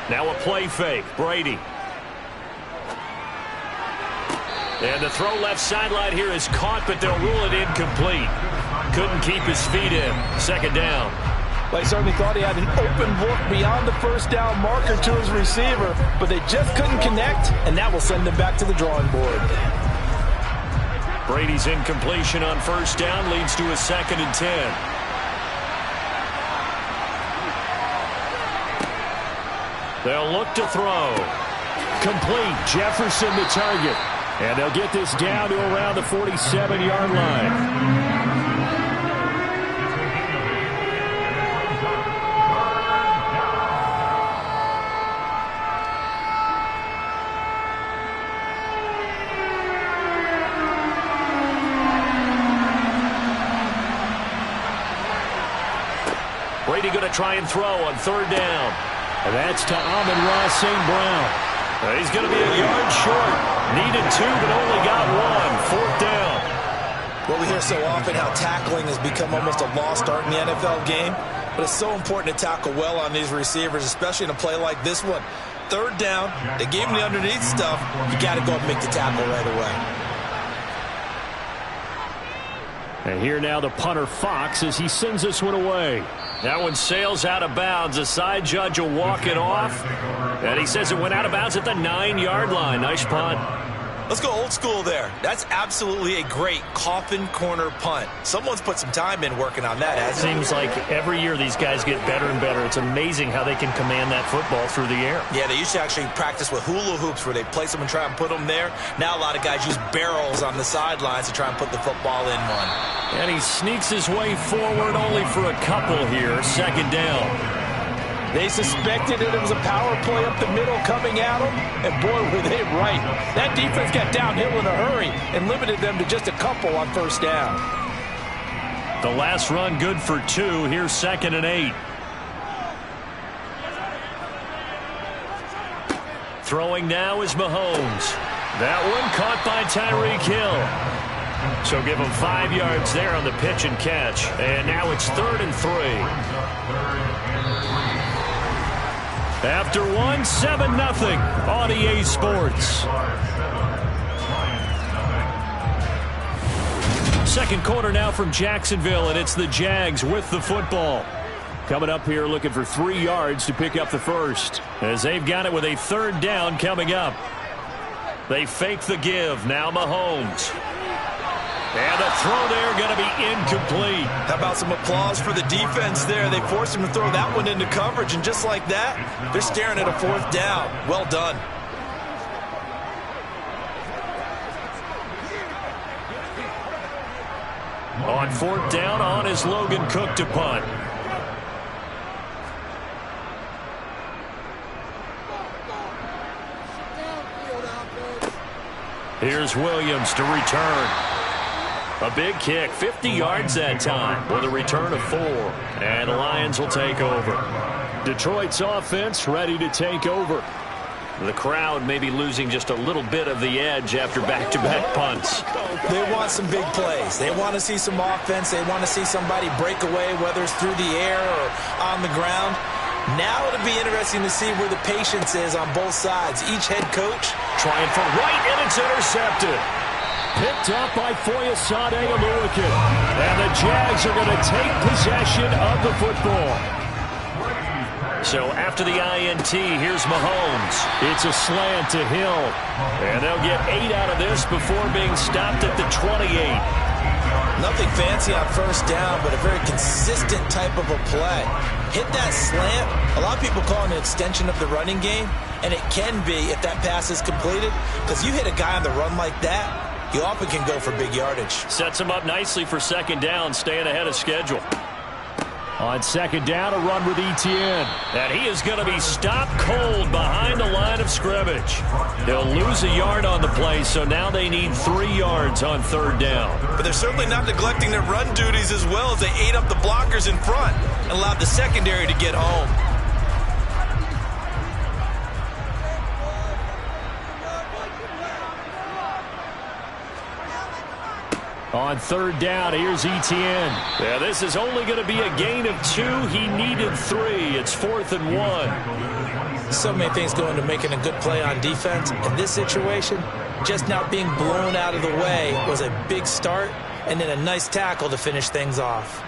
Now a play fake. Brady. And the throw left sideline here is caught, but they'll rule it incomplete. Couldn't keep his feet in. 2nd down. Well, he certainly thought he had an open look beyond the first down marker to his receiver, but they just couldn't connect, and that will send them back to the drawing board. Brady's incompletion on first down leads to a 2nd and 10. They'll look to throw. Complete. Jefferson the target. And they'll get this down to around the 47-yard line. Brady going to try and throw on 3rd down. And that's to Amon-Ra St. Brown. He's going to be a yard short. Needed 2, but only got 1. 4th down. Well, we hear so often how tackling has become almost a lost art in the NFL game, but it's so important to tackle well on these receivers, especially in a play like this one. 3rd down, they gave him the underneath stuff. You got to go and make the tackle right away. And here now the punter Fox as he sends this one away. That one sails out of bounds. The side judge will walk it off. And he says it went out of bounds at the 9-yard line. Nice punt. Let's go old school there. That's absolutely a great coffin corner punt. Someone's put some time in working on that, hasn't it? Seems like every year these guys get better and better. It's amazing how they can command that football through the air. Yeah, they used to actually practice with hula hoops where they place them and try and put them there. Now a lot of guys use barrels on the sidelines to try and put the football in one. And he sneaks his way forward only for a couple here. 2nd down. They suspected that it was a power play up the middle coming at them, and boy, were they right. That defense got downhill in a hurry and limited them to just a couple on first down. The last run good for 2. Here's 2nd and 8. Throwing now is Mahomes. That one caught by Tyreek Hill. So give him 5 yards there on the pitch and catch. And now it's 3rd and 3. After 1, 7-0 on EA Sports. Second quarter now from Jacksonville, and it's the Jags with the football. Coming up here looking for 3 yards to pick up the first. As they've got it with a 3rd down coming up. They fake the give. Now Mahomes. And the throw there going to be incomplete. How about some applause for the defense there? They forced him to throw that one into coverage, and just like that, they're staring at a 4th down. Well done. On 4th down, on is Logan Cook to punt. Here's Williams to return. A big kick, 50 yards that time with a return of 4. And the Lions will take over. Detroit's offense ready to take over. The crowd may be losing just a little bit of the edge after back-to-back punts. They want some big plays. They want to see some offense. They want to see somebody break away, whether it's through the air or on the ground. Now it'll be interesting to see where the patience is on both sides. Each head coach trying for right, and it's intercepted. Picked up by Foyesade Oluwakin. And the Jags are going to take possession of the football. So after the INT, here's Mahomes. It's a slant to Hill. And they'll get 8 out of this before being stopped at the 28. Nothing fancy on first down, but a very consistent type of a play. Hit that slant. A lot of people call it an extension of the running game, and it can be if that pass is completed, because you hit a guy on the run like that, you often can go for big yardage. Sets him up nicely for second down, staying ahead of schedule. On second down, a run with Etienne. And he is going to be stopped cold behind the line of scrimmage. They'll lose a yard on the play, so now they need 3 yards on third down. But they're certainly not neglecting their run duties as well, as they ate up the blockers in front and allowed the secondary to get home. On third down, here's Etienne. Yeah, this is only going to be a gain of 2. He needed 3. It's 4th and 1. So many things go into making a good play on defense. In this situation, just not being blown out of the way was a big start, and then a nice tackle to finish things off.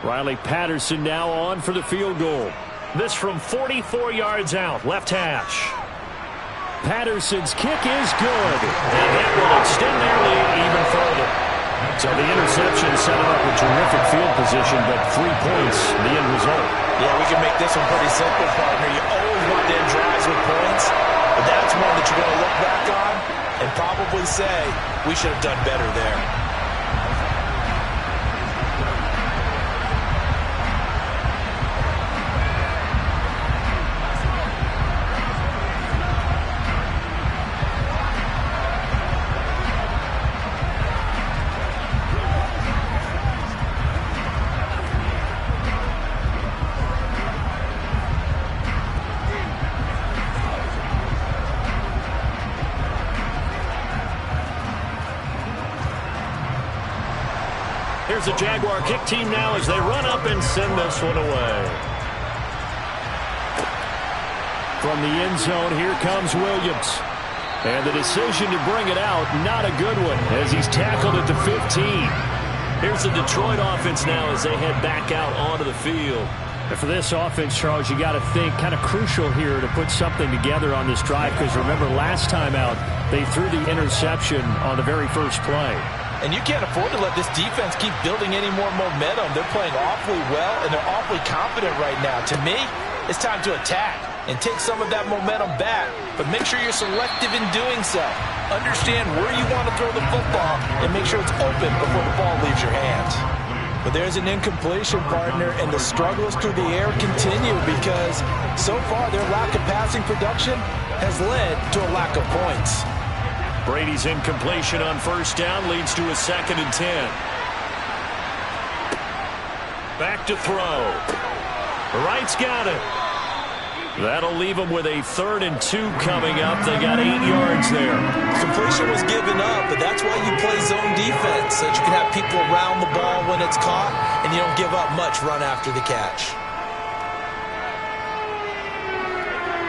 Riley Patterson now on for the field goal. This from 44 yards out, left hash. Patterson's kick is good. And that will extend their lead even further. So the interception set him up a terrific field position, but 3 points, the end result. Yeah, we can make this one pretty simple, partner. You always want to end drives with points, but that's one that you're going to look back on and probably say, we should have done better there. Here's the Jaguar kick team now as they run up and send this one away. From the end zone, here comes Williams. And the decision to bring it out, not a good one, as he's tackled at the 15. Here's the Detroit offense now as they head back out onto the field. And for this offense, Charles, you got to think kind of crucial here to put something together on this drive, because remember last time out, they threw the interception on the very first play. And you can't afford to let this defense keep building any more momentum. They're playing awfully well, and they're awfully confident right now. To me, it's time to attack and take some of that momentum back, but make sure you're selective in doing so. Understand where you want to throw the football and make sure it's open before the ball leaves your hands. But there's an incompletion, partner, and the struggles through the air continue because so far their lack of passing production has led to a lack of points. Brady's incompletion on first down leads to a 2nd and 10. Back to throw. Wright's got it. That'll leave them with a 3rd and 2 coming up. They got 8 yards there. Completion was given up, but that's why you play zone defense, so that you can have people around the ball when it's caught, and you don't give up much run after the catch.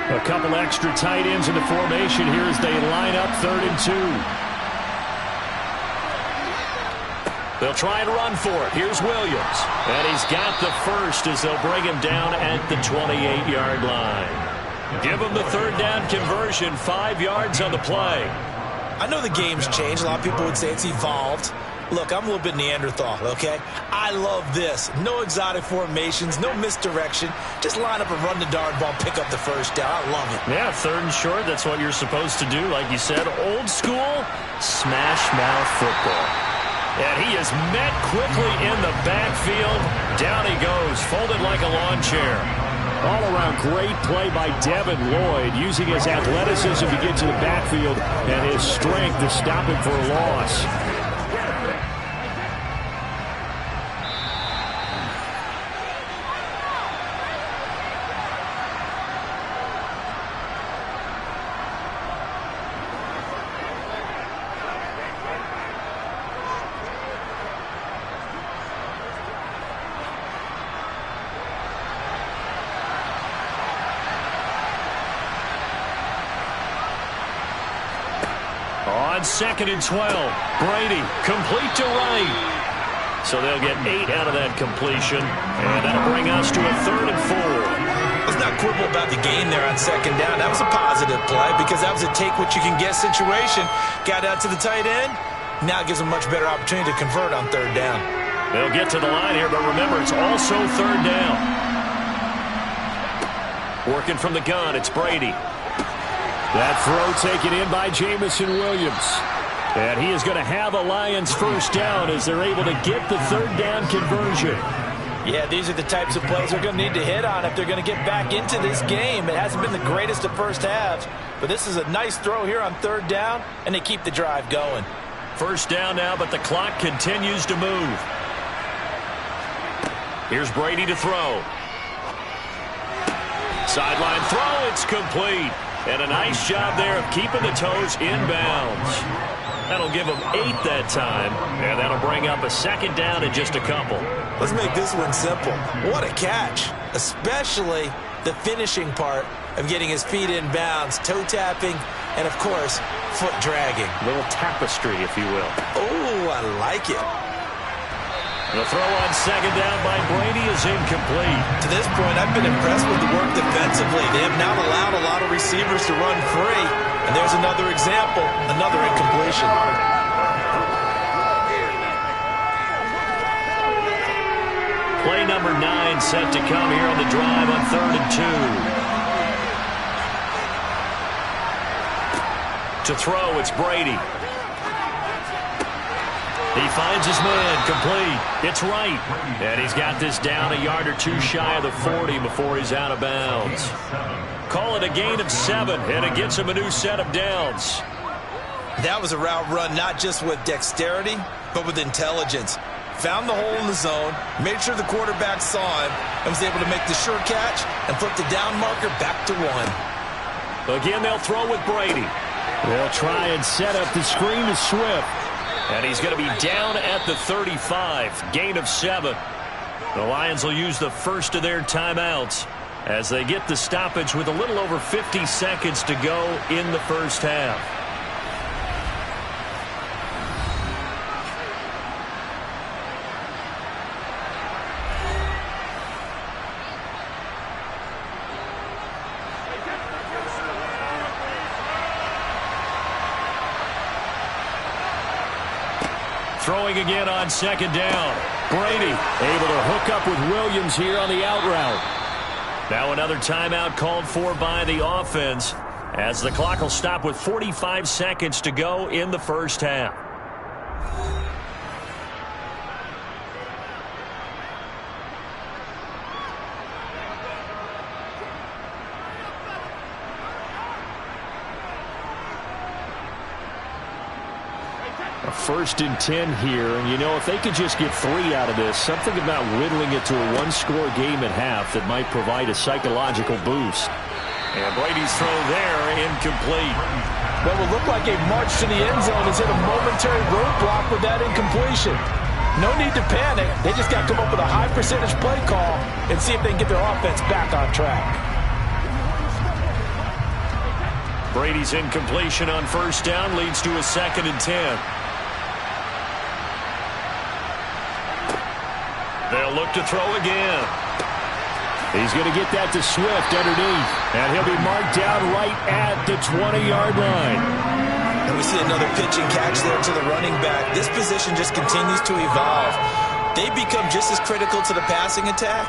A couple extra tight ends in the formation here as they line up 3rd and 2. They'll try and run for it. Here's Williams. And he's got the first as they'll bring him down at the 28-yard line. Give him the 3rd down conversion, 5 yards on the play. I know the game's changed. A lot of people would say it's evolved. Look, I'm a little bit Neanderthal, okay? I love this. No exotic formations, no misdirection. Just line up and run the darn ball, pick up the first down. I love it. Yeah, 3rd and short, that's what you're supposed to do. Like you said, old school, smash mouth football. And he is met quickly in the backfield. Down he goes, folded like a lawn chair. All around great play by Devin Lloyd, using his athleticism to get to the backfield and his strength to stop him for a loss. On 2nd and 12, Brady complete to right. So they'll get 8 out of that completion, and that'll bring us to a 3rd and 4. Let's not quibble about the gain there on 2nd down. That was a positive play because that was a take-what-you-can-get situation. Got out to the tight end. Now it gives them a much better opportunity to convert on 3rd down. They'll get to the line here, but remember, it's also 3rd down. Working from the gun, it's Brady. That throw taken in by Jameson Williams. And he is going to have a Lions 1st down as they're able to get the 3rd down conversion. Yeah, these are the types of plays they're going to need to hit on if they're going to get back into this game. It hasn't been the greatest of first halves, but this is a nice throw here on 3rd down, and they keep the drive going. 1st down now, but the clock continues to move. Here's Brady to throw. Sideline throw, it's complete. And a nice job there of keeping the toes inbounds. That'll give them 8 that time, and that'll bring up a 2nd down in just a couple. Let's make this one simple. What a catch, especially the finishing part of getting his feet in bounds, toe tapping, and, of course, foot dragging. A little tapestry, if you will. Oh, I like it. The throw on 2nd down by Brady is incomplete. To this point, I've been impressed with the work defensively. They have not allowed a lot of receivers to run free. And there's another example, another incompletion. Play number 9 set to come here on the drive on 3rd and 2. To throw, it's Brady. He finds his man, complete. It's right. And he's got this down a yard or 2 shy of the 40 before he's out of bounds. Call it a gain of 7, and it gets him a new set of downs. That was a route run not just with dexterity, but with intelligence. Found the hole in the zone, made sure the quarterback saw him, and was able to make the sure catch and flip the down marker back to 1. Again, they'll throw with Brady. They'll try and set up the screen to Swift. And he's going to be down at the 35, gain of 7. The Lions will use the first of their timeouts as they get the stoppage with a little over 50 seconds to go in the 1st half. Throwing again on 2nd down. Brady able to hook up with Williams here on the out route. Now another timeout called for by the offense as the clock will stop with 45 seconds to go in the 1st half. A 1st and 10 here, and you know, if they could just get 3 out of this, something about whittling it to a 1-score game at half that might provide a psychological boost. And Brady's throw there, incomplete. What will look like a march to the end zone is hit a momentary roadblock with that incompletion. No need to panic. They just got to come up with a high percentage play call and see if they can get their offense back on track. Brady's incompletion on 1st down leads to a 2nd and 10. They'll look to throw again. He's going to get that to Swift underneath, and he'll be marked down right at the 20-yard line. And we see another pitch and catch there to the running back. This position just continues to evolve. They become just as critical to the passing attack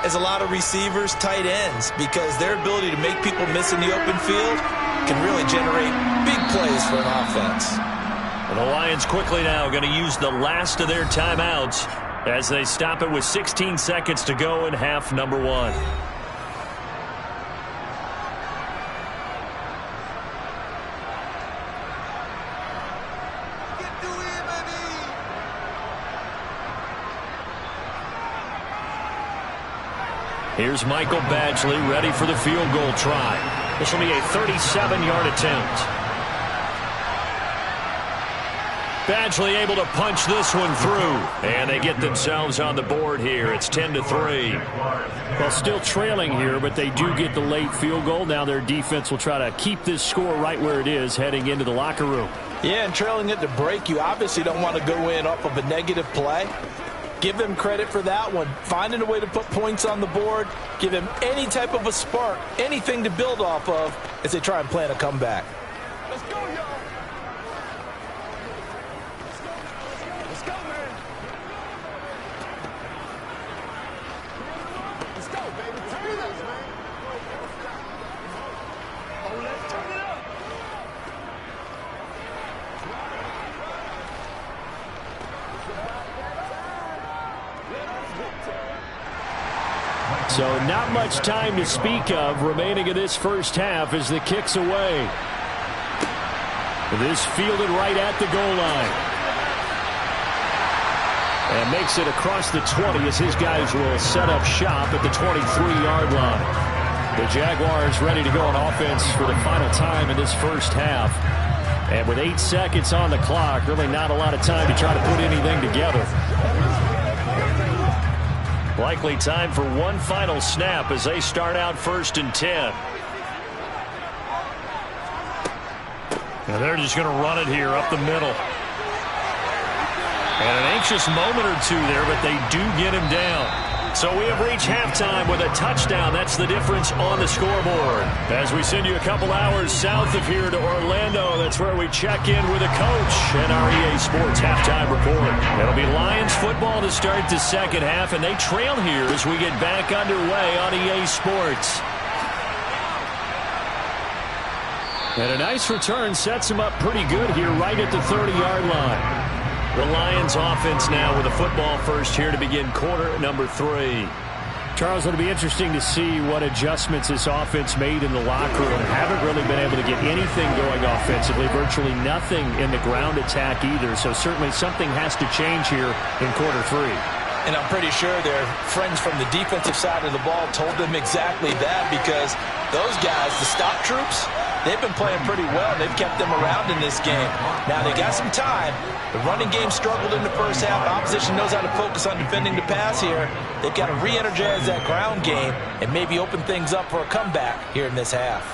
as a lot of receivers, tight ends, because their ability to make people miss in the open field can really generate big plays for an offense. And the Lions quickly now going to use the last of their timeouts as they stop it with 16 seconds to go in half number 1. Here's Michael Badgley ready for the field goal try. This will be a 37-yard attempt. Badgley able to punch this one through. And they get themselves on the board here. It's 10-3. Well, still trailing here, but they do get the late field goal. Now their defense will try to keep this score right where it is heading into the locker room. Yeah, and trailing it to break, you obviously don't want to go in off of a negative play. Give them credit for that one. Finding a way to put points on the board. Give them any type of a spark, anything to build off of as they try and plan a comeback. Let's go, y'all. Let's go, man. Let's go, baby. Turn it up, man. Oh, let's turn it up. So not much time to speak of remaining in this first half as the kick's away. This fielded right at the goal line. And makes it across the 20 as his guys will set up shop at the 23-yard line. The Jaguars ready to go on offense for the final time in this first half. And with 8 seconds on the clock, really not a lot of time to try to put anything together. Likely time for one final snap as they start out 1st and 10. And they're just going to run it here up the middle. And an anxious moment or two there, but they do get him down. So we have reached halftime with a touchdown. That's the difference on the scoreboard. As we send you a couple hours south of here to Orlando, that's where we check in with a coach and our EA Sports halftime report. It'll be Lions football to start the second half, and they trail here as we get back underway on EA Sports. And a nice return sets him up pretty good here right at the 30-yard line. The Lions offense now with a football first here to begin quarter number 3. Charles, it'll be interesting to see what adjustments this offense made in the locker room. Haven't really been able to get anything going offensively, virtually nothing in the ground attack either. So certainly something has to change here in quarter 3. And I'm pretty sure their friends from the defensive side of the ball told them exactly that, because those guys, the stop troops, they've been playing pretty well. They've kept them around in this game. Now, they got some time. The running game struggled in the first half. Opposition knows how to focus on defending the pass here. They've got to re-energize that ground game and maybe open things up for a comeback here in this half.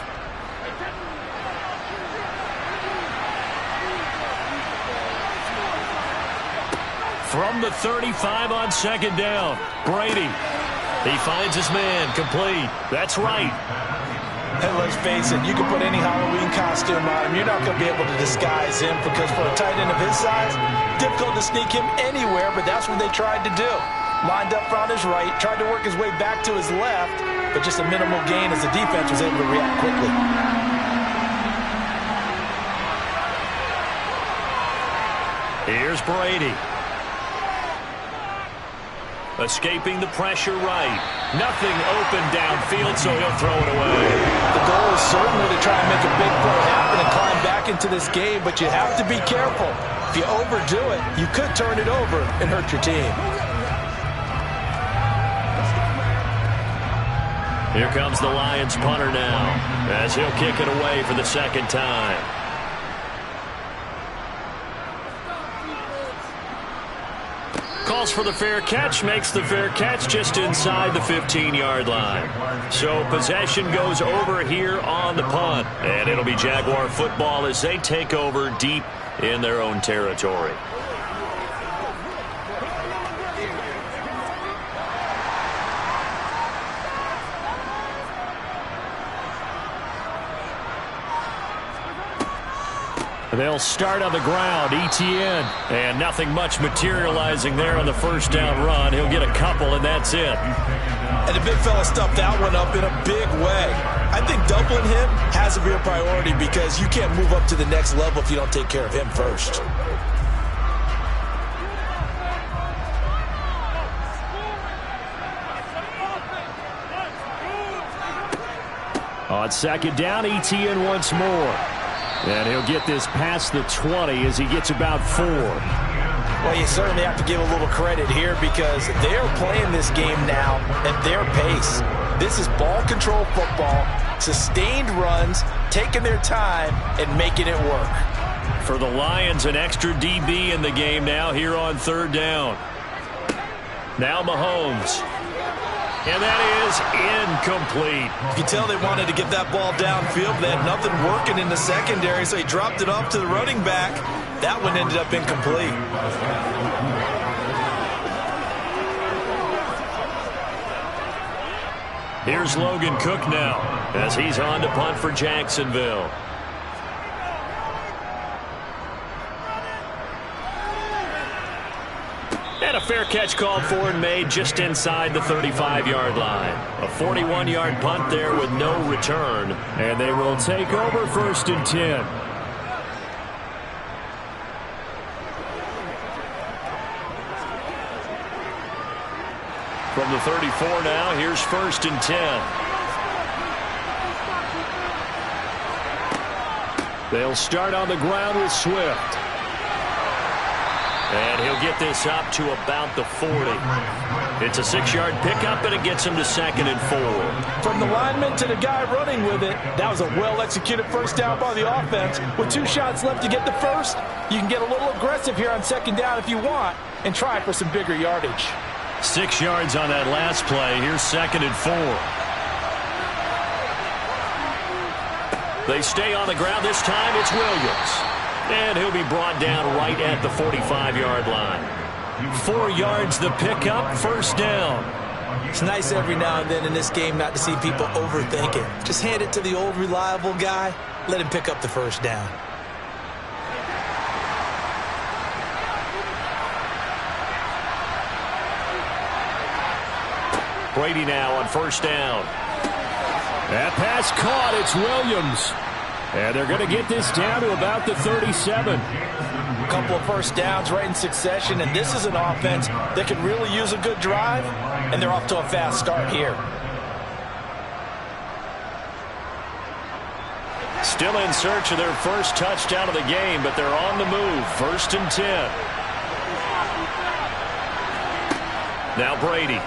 From the 35 on 2nd down, Brady. He finds his man, complete. That's right. And let's face it, you can put any Halloween costume on him. You're not going to be able to disguise him, because for a tight end of his size, difficult to sneak him anywhere, but that's what they tried to do. Lined up on his right, tried to work his way back to his left, but just a minimal gain as the defense was able to react quickly. Here's Brady. Escaping the pressure right. Nothing open downfield, so he'll throw it away. The goal is certainly to try and make a big play happen and climb back into this game, but you have to be careful. If you overdo it, you could turn it over and hurt your team. Here comes the Lions punter now, as he'll kick it away for the second time. Calls for the fair catch, makes the fair catch just inside the 15-yard line. So possession goes over here on the punt, and it'll be Jaguar football as they take over deep in their own territory. They'll start on the ground, ETN, and nothing much materializing there on the first down run. He'll get a couple, and that's it. And the big fella stuffed that one up in a big way. I think doubling him has to be a priority, because you can't move up to the next level if you don't take care of him first. On second down, ETN once more. And he'll get this past the 20 as he gets about 4. Well, you certainly have to give a little credit here, because they're playing this game now at their pace. This is ball control football, sustained runs, taking their time, and making it work. For the Lions, an extra DB in the game now here on third down. Now Mahomes. And that is incomplete. You can tell they wanted to get that ball downfield. They had nothing working in the secondary, so he dropped it off to the running back. That one ended up incomplete. Here's Logan Cook now as he's on to punt for Jacksonville. And a fair catch called for and made just inside the 35-yard line. A 41-yard punt there with no return. And they will take over 1st and 10. From the 34 now, here's 1st and 10. They'll start on the ground with Swift. And he'll get this up to about the 40. It's a 6-yard pickup, and it gets him to 2nd and 4. From the lineman to the guy running with it, that was a well-executed first down by the offense. With 2 shots left to get the first, you can get a little aggressive here on 2nd down if you want and try for some bigger yardage. 6 yards on that last play. Here's 2nd and 4. They stay on the ground. This time it's Williams. And he'll be brought down right at the 45-yard line. 4 yards the pickup, 1st down. It's nice every now and then in this game not to see people overthink it. Just hand it to the old reliable guy. Let him pick up the 1st down. Brady now on 1st down. That pass caught. It's Williams. And they're going to get this down to about the 37. A couple of first downs right in succession, and this is an offense that could really use a good drive, and they're off to a fast start here. Still in search of their first touchdown of the game, but they're on the move. 1st and 10. Now Brady.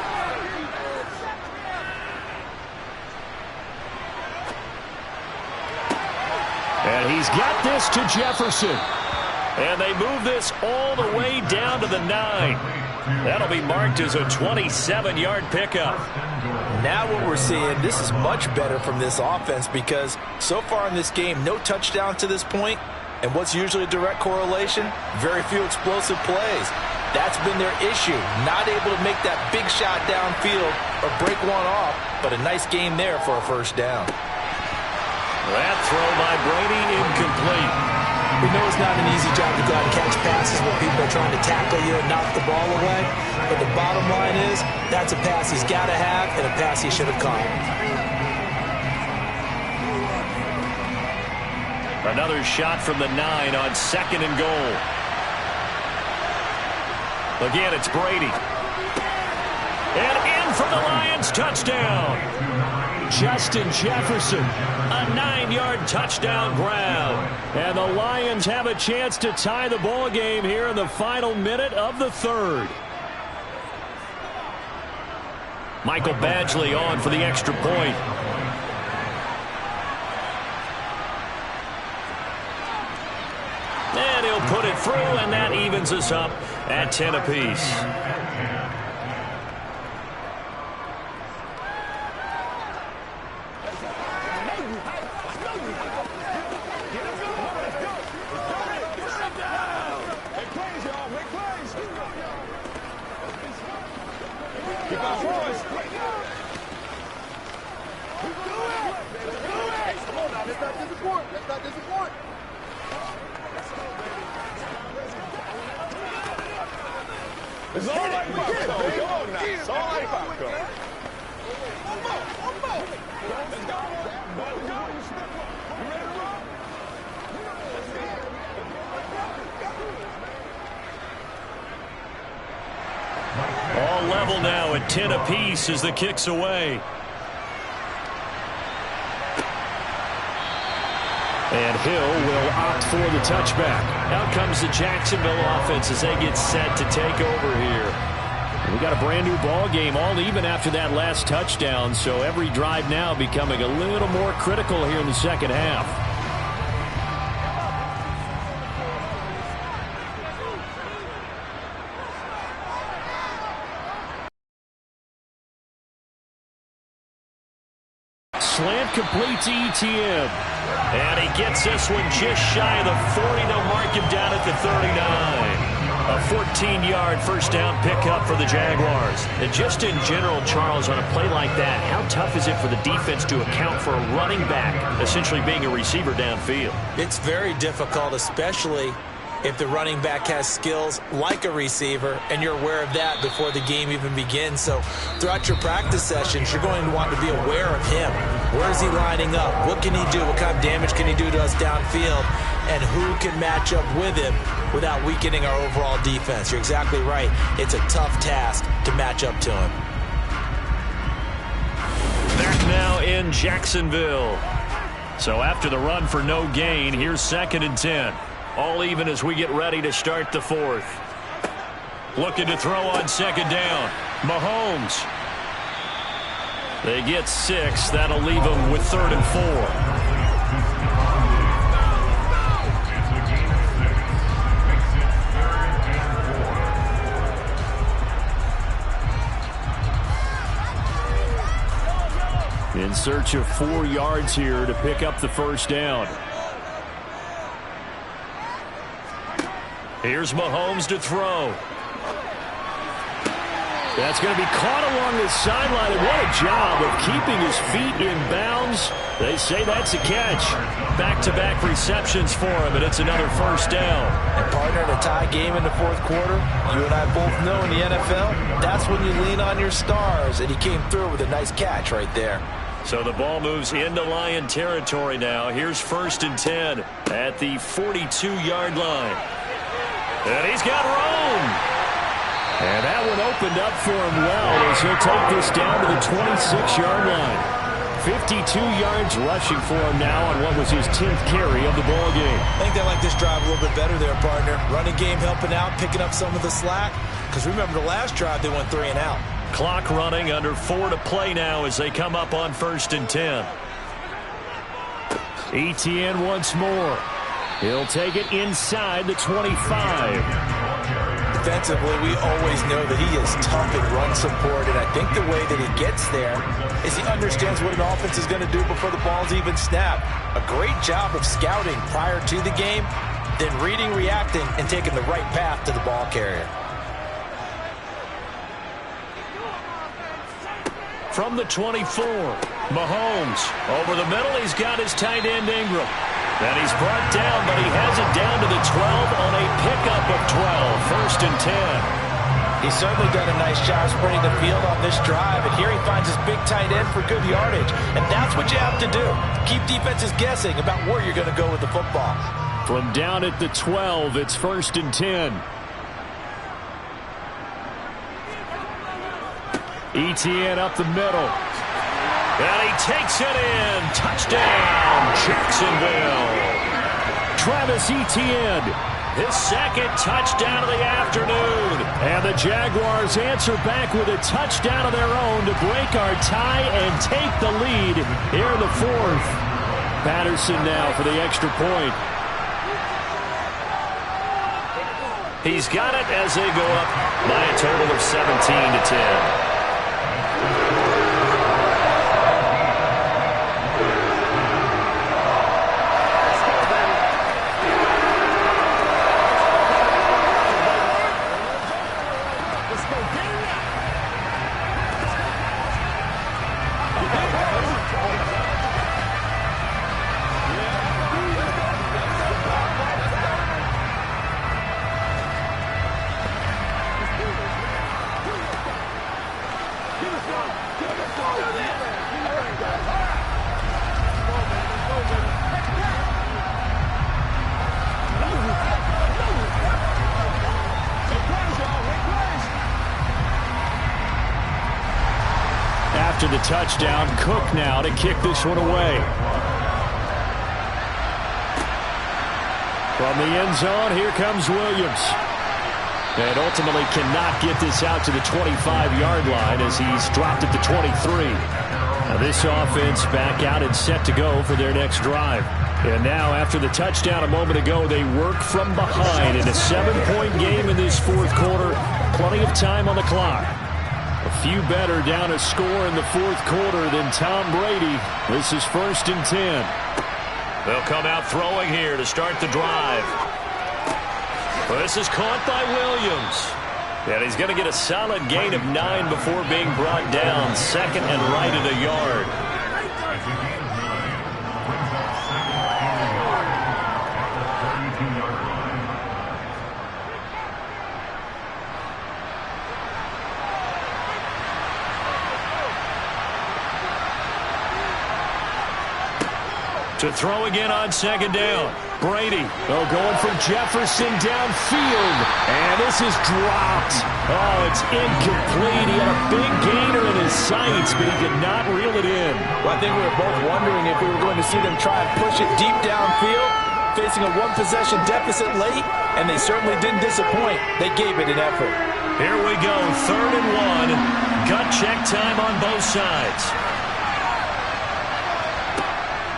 And he's got this to Jefferson. And they move this all the way down to the 9. That'll be marked as a 27-yard pickup. Now what we're seeing, this is much better from this offense because so far in this game, no touchdown to this point. And what's usually a direct correlation? Very few explosive plays. That's been their issue. Not able to make that big shot downfield or break one off, but a nice game there for a 1st down. That throw by Brady incomplete. We know it's not an easy job to go out and catch passes when people are trying to tackle you and knock the ball away. But the bottom line is, that's a pass he's got to have and a pass he should have caught. Another shot from the 9 on 2nd and goal. Again, it's Brady. And in for the Lions, touchdown. Justin Jefferson. A 9-yard touchdown grab. And the Lions have a chance to tie the ball game here in the final minute of the 3rd. Michael Badgley on for the extra point. And he'll put it through, and that evens us up at 10 apiece. It's all like popcorn. Come on now. It's all like popcorn. Let's go. All level now at 10 apiece as the kick's away. And Hill will opt for the touchback. Out comes the Jacksonville offense as they get set to take over here. We got a brand new ball game, all even after that last touchdown, so every drive now becoming a little more critical here in the second half. slant complete to ETN. And he gets this one just shy of the 40. They'll mark him down at the 39. A 14-yard first down pickup for the Jaguars. And just in general, Charles, on a play like that, how tough is it for the defense to account for a running back essentially being a receiver downfield? It's very difficult, especially if the running back has skills like a receiver, and you're aware of that before the game even begins. So throughout your practice sessions, you're going to want to be aware of him. Where is he lining up? What can he do? What kind of damage can he do to us downfield? And who can match up with him without weakening our overall defense? You're exactly right. It's a tough task to match up to him. Back now in Jacksonville. So after the run for no gain, here's 2nd and 10. All even as we get ready to start the 4th. Looking to throw on 2nd down. Mahomes. They get 6. That'll leave them with 3rd and 4. In search of 4 yards here to pick up the first down. Here's Mahomes to throw. That's going to be caught along the sideline, and what a job of keeping his feet in bounds. They say that's a catch. Back-to-back receptions for him, and it's another first down. And partner, in a tie game in the 4th quarter, you and I both know in the NFL, that's when you lean on your stars, and he came through with a nice catch right there. So the ball moves into Lion territory now. Here's 1st and 10 at the 42-yard line. And he's got room. And that one opened up for him well as he'll take this down to the 26-yard line. 52 yards rushing for him now on what was his 10th carry of the ball game. I think they like this drive a little bit better there, partner. Running game helping out, picking up some of the slack. Because remember the last drive, they went 3 and out. Clock running, under 4 to play now as they come up on 1st and 10. ETN once more. He'll take it inside the 25. Defensively, we always know that he is tough in run support, and I think the way that he gets there is he understands what an offense is going to do before the ball's even snapped. A great job of scouting prior to the game, then reading, reacting, and taking the right path to the ball carrier. From the 24, Mahomes over the middle. He's got his tight end Ingram. And he's brought down, but he has it down to the 12 on a pickup of 12. 1st and 10. He's certainly done a nice job spreading the field on this drive, and here he finds his big tight end for good yardage. And that's what you have to do. Keep defenses guessing about where you're going to go with the football. From down at the 12, it's 1st and 10. ETN up the middle. And he takes it in. Touchdown, Jacksonville. Travis Etienne. His 2nd touchdown of the afternoon. And the Jaguars answer back with a touchdown of their own to break our tie and take the lead here in the 4th. Patterson now for the extra point. He's got it as they go up by a total of 17 to 10. After the touchdown, Cook now to kick this one away. From the end zone, here comes Williams. And ultimately cannot get this out to the 25-yard line as he's dropped at the 23. Now this offense back out and set to go for their next drive. And now after the touchdown a moment ago, they work from behind in a 7-point game in this 4th quarter. Plenty of time on the clock. A few better down a score in the fourth quarter than Tom Brady. This is 1st and 10. They'll come out throwing here to start the drive. This is caught by Williams. And he's going to get a solid gain of 9 before being brought down. 2nd and right at a yard. To throw again on 2nd down. Brady. Oh, going from Jefferson downfield. And this is dropped. Oh, it's incomplete. He had a big gainer in his sights, but he did not reel it in. Well, I think we were both wondering if we were going to see them try and push it deep downfield, facing a one-possession deficit late, and they certainly didn't disappoint. They gave it an effort. Here we go, 3rd and 1. Gut check time on both sides.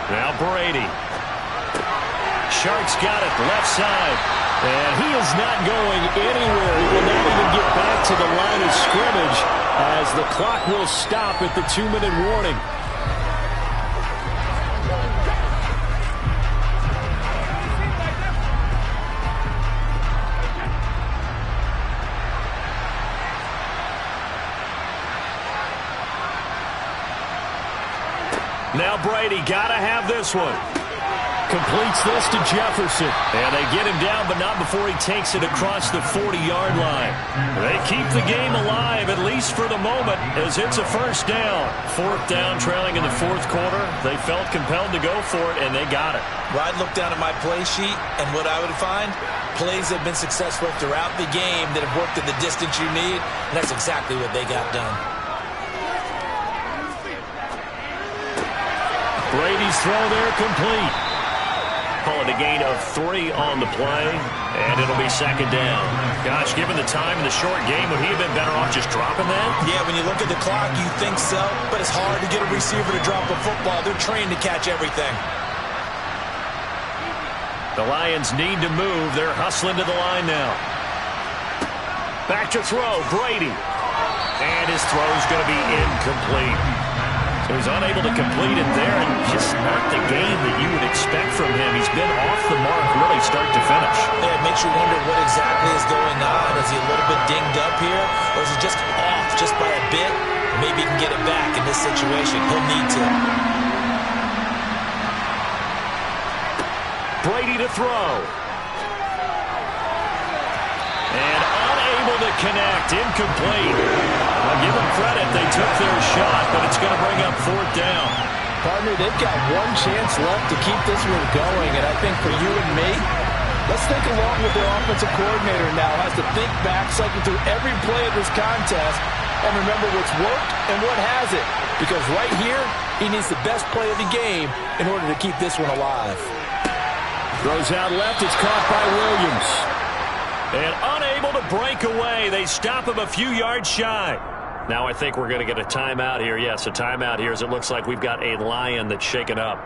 Now Brady. Sharks got it, left side. And he is not going anywhere. He will not even get back to the line of scrimmage as the clock will stop at the 2-minute warning. Now Brady, gotta have this one. Completes this to Jefferson. And they get him down, but not before he takes it across the 40-yard line. They keep the game alive, at least for the moment, as it's a 1st down. 4th down, trailing in the 4th quarter. They felt compelled to go for it, and they got it. Well, I'd look down at my play sheet, and what I would find, plays have been successful throughout the game that have worked in the distance you need, and that's exactly what they got done. Brady's throw there complete. Call it a gain of 3 on the play, and it'll be 2nd down. Gosh, given the time in the short game, would he have been better off just dropping that? Yeah, when you look at the clock, you think so, but it's hard to get a receiver to drop a football. They're trained to catch everything. The Lions need to move. They're hustling to the line now. Back to throw, Brady. And his throw's going to be incomplete. So he's unable to complete it there, and just not the game that you would expect from him. He's been off the mark really start to finish. Yeah, it makes you wonder what exactly is going on. Is he a little bit dinged up here, or is he just off just by a bit? Maybe he can get it back in this situation. He'll need to. Brady to throw. And unable to connect. Incomplete. I'll give them credit. They took their shot, but it's going to bring up 4th down. Partner, they've got one chance left to keep this one going, and I think for you and me, let's think along with their offensive coordinator now. Has to think back, cycle through every play of this contest, and remember what's worked and what hasn't. Because right here, he needs the best play of the game in order to keep this one alive. Throws out left. It's caught by Williams. And unable to break away. They stop him a few yards shy. Now I think we're going to get a timeout here. Yes, a timeout here as it looks like we've got a Lion that's shaken up.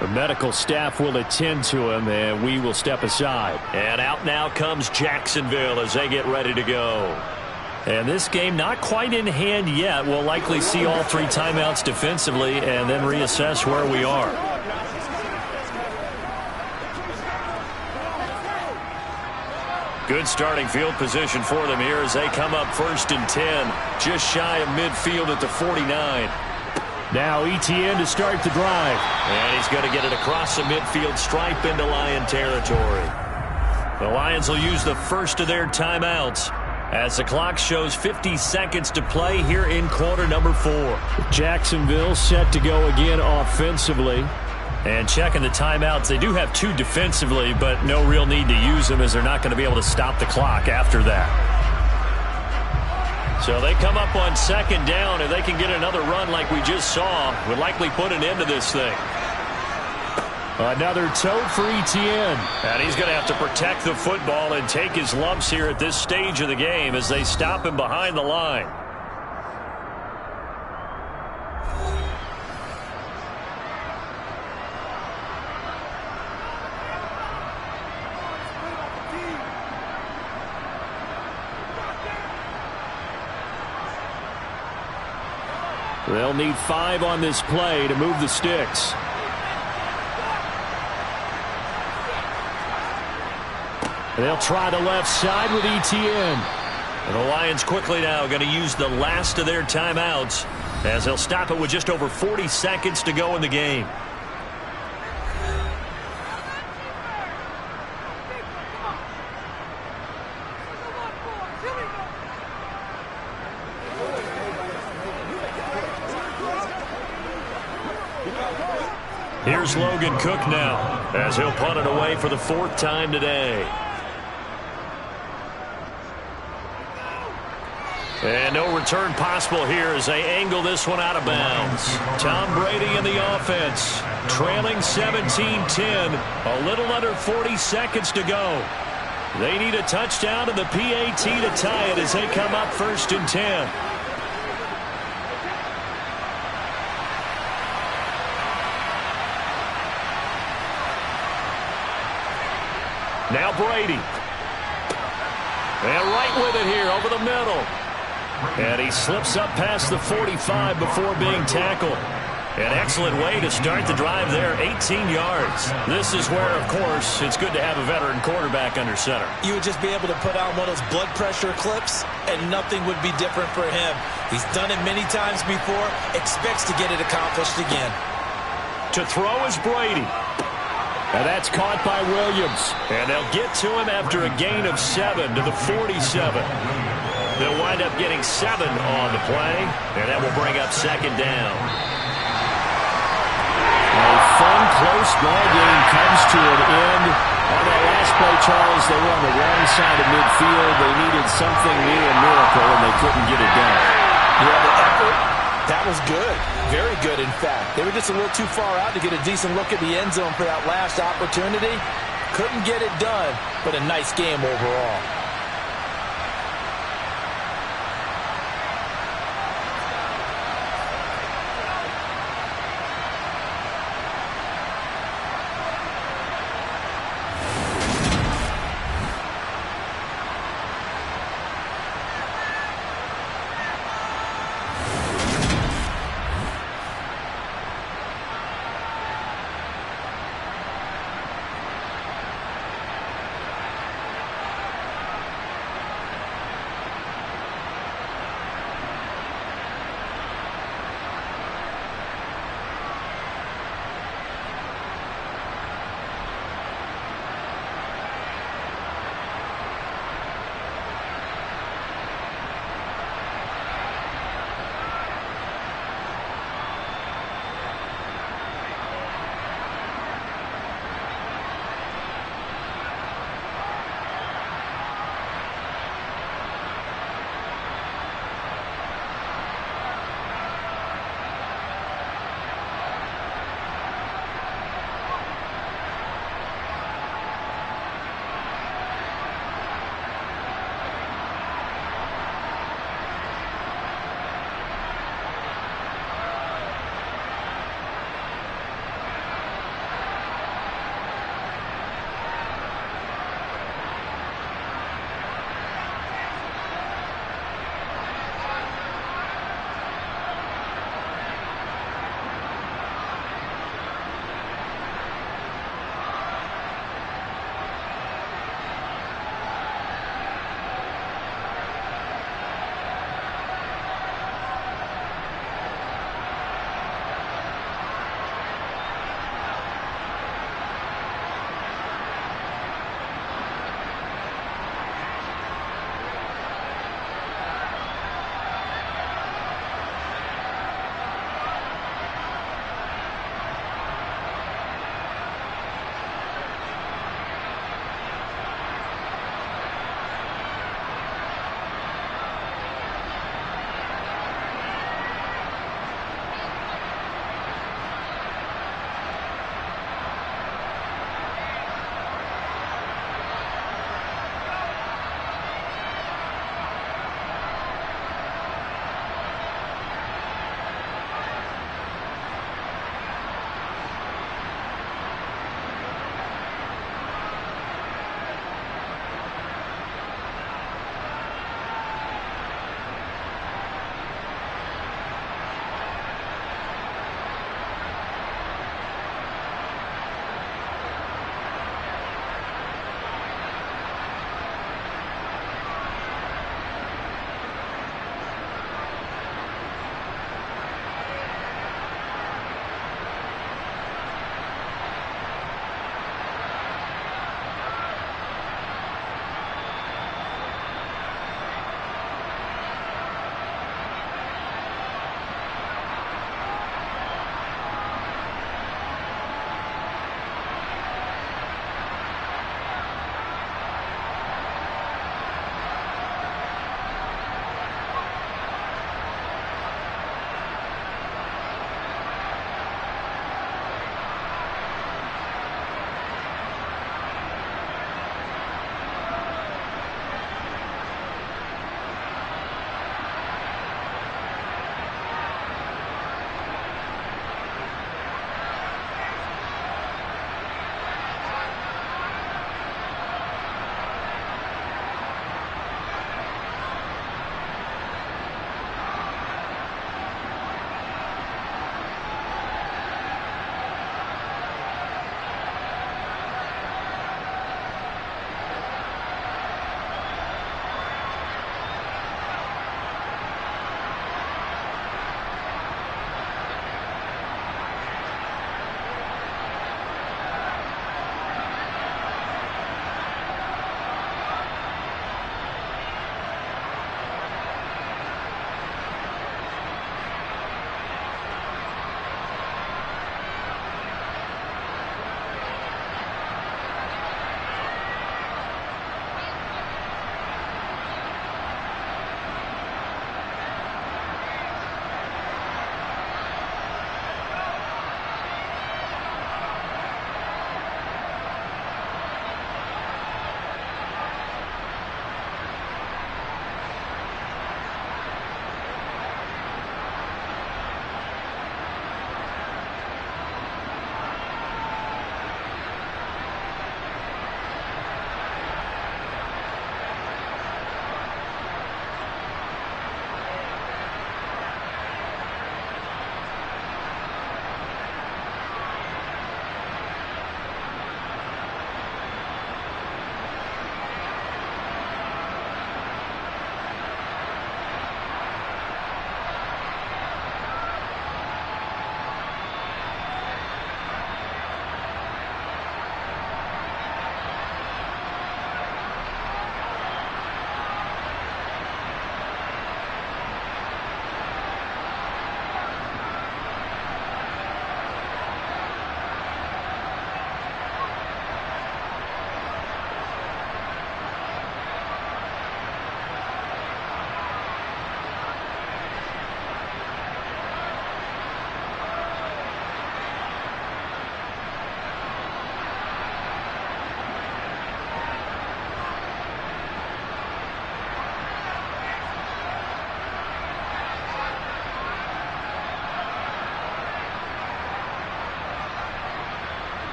The medical staff will attend to him, and we will step aside. And out now comes Jacksonville as they get ready to go. And this game not quite in hand yet. We'll likely see all 3 timeouts defensively and then reassess where we are. Good starting field position for them here as they come up 1st and 10, just shy of midfield at the 49. Now ETN to start the drive. And he's going to get it across the midfield stripe into Lion territory. The Lions will use the first of their timeouts as the clock shows 50 seconds to play here in quarter number 4. Jacksonville set to go again offensively. And checking the timeouts, they do have 2 defensively, but no real need to use them as they're not going to be able to stop the clock after that. So they come up on 2nd down, and they can get another run like we just saw. Would likely put an end to this thing. Another tote for ETN. And he's going to have to protect the football and take his lumps here at this stage of the game as they stop him behind the line. They'll need 5 on this play to move the sticks. They'll try the left side with ETN. And the Lions quickly now going to use the last of their timeouts as they'll stop it with just over 40 seconds to go in the game. Here's Logan Cook now as he'll punt it away for the 4th time today. And no return possible here as they angle this one out of bounds. Tom Brady in the offense, trailing 17-10, a little under 40 seconds to go. They need a touchdown and the PAT to tie it as they come up 1st and 10. Now Brady. And right with it here over the middle. And he slips up past the 45 before being tackled. An excellent way to start the drive there, 18 yards. This is where, of course, it's good to have a veteran quarterback under center. You would just be able to put on one of those blood pressure clips, and nothing would be different for him. He's done it many times before, expects to get it accomplished again. To throw is Brady. And that's caught by Williams. And they'll get to him after a gain of 7 to the 47. They'll wind up getting 7 on the play, and that will bring up 2nd down. A fun, close ball game comes to an end. On that last play, Charles, they were on the wrong side of midfield. They needed something near a miracle, and they couldn't get it done. Yeah, the effort, that was good. Very good, in fact. They were just a little too far out to get a decent look at the end zone for that last opportunity. Couldn't get it done, but a nice game overall.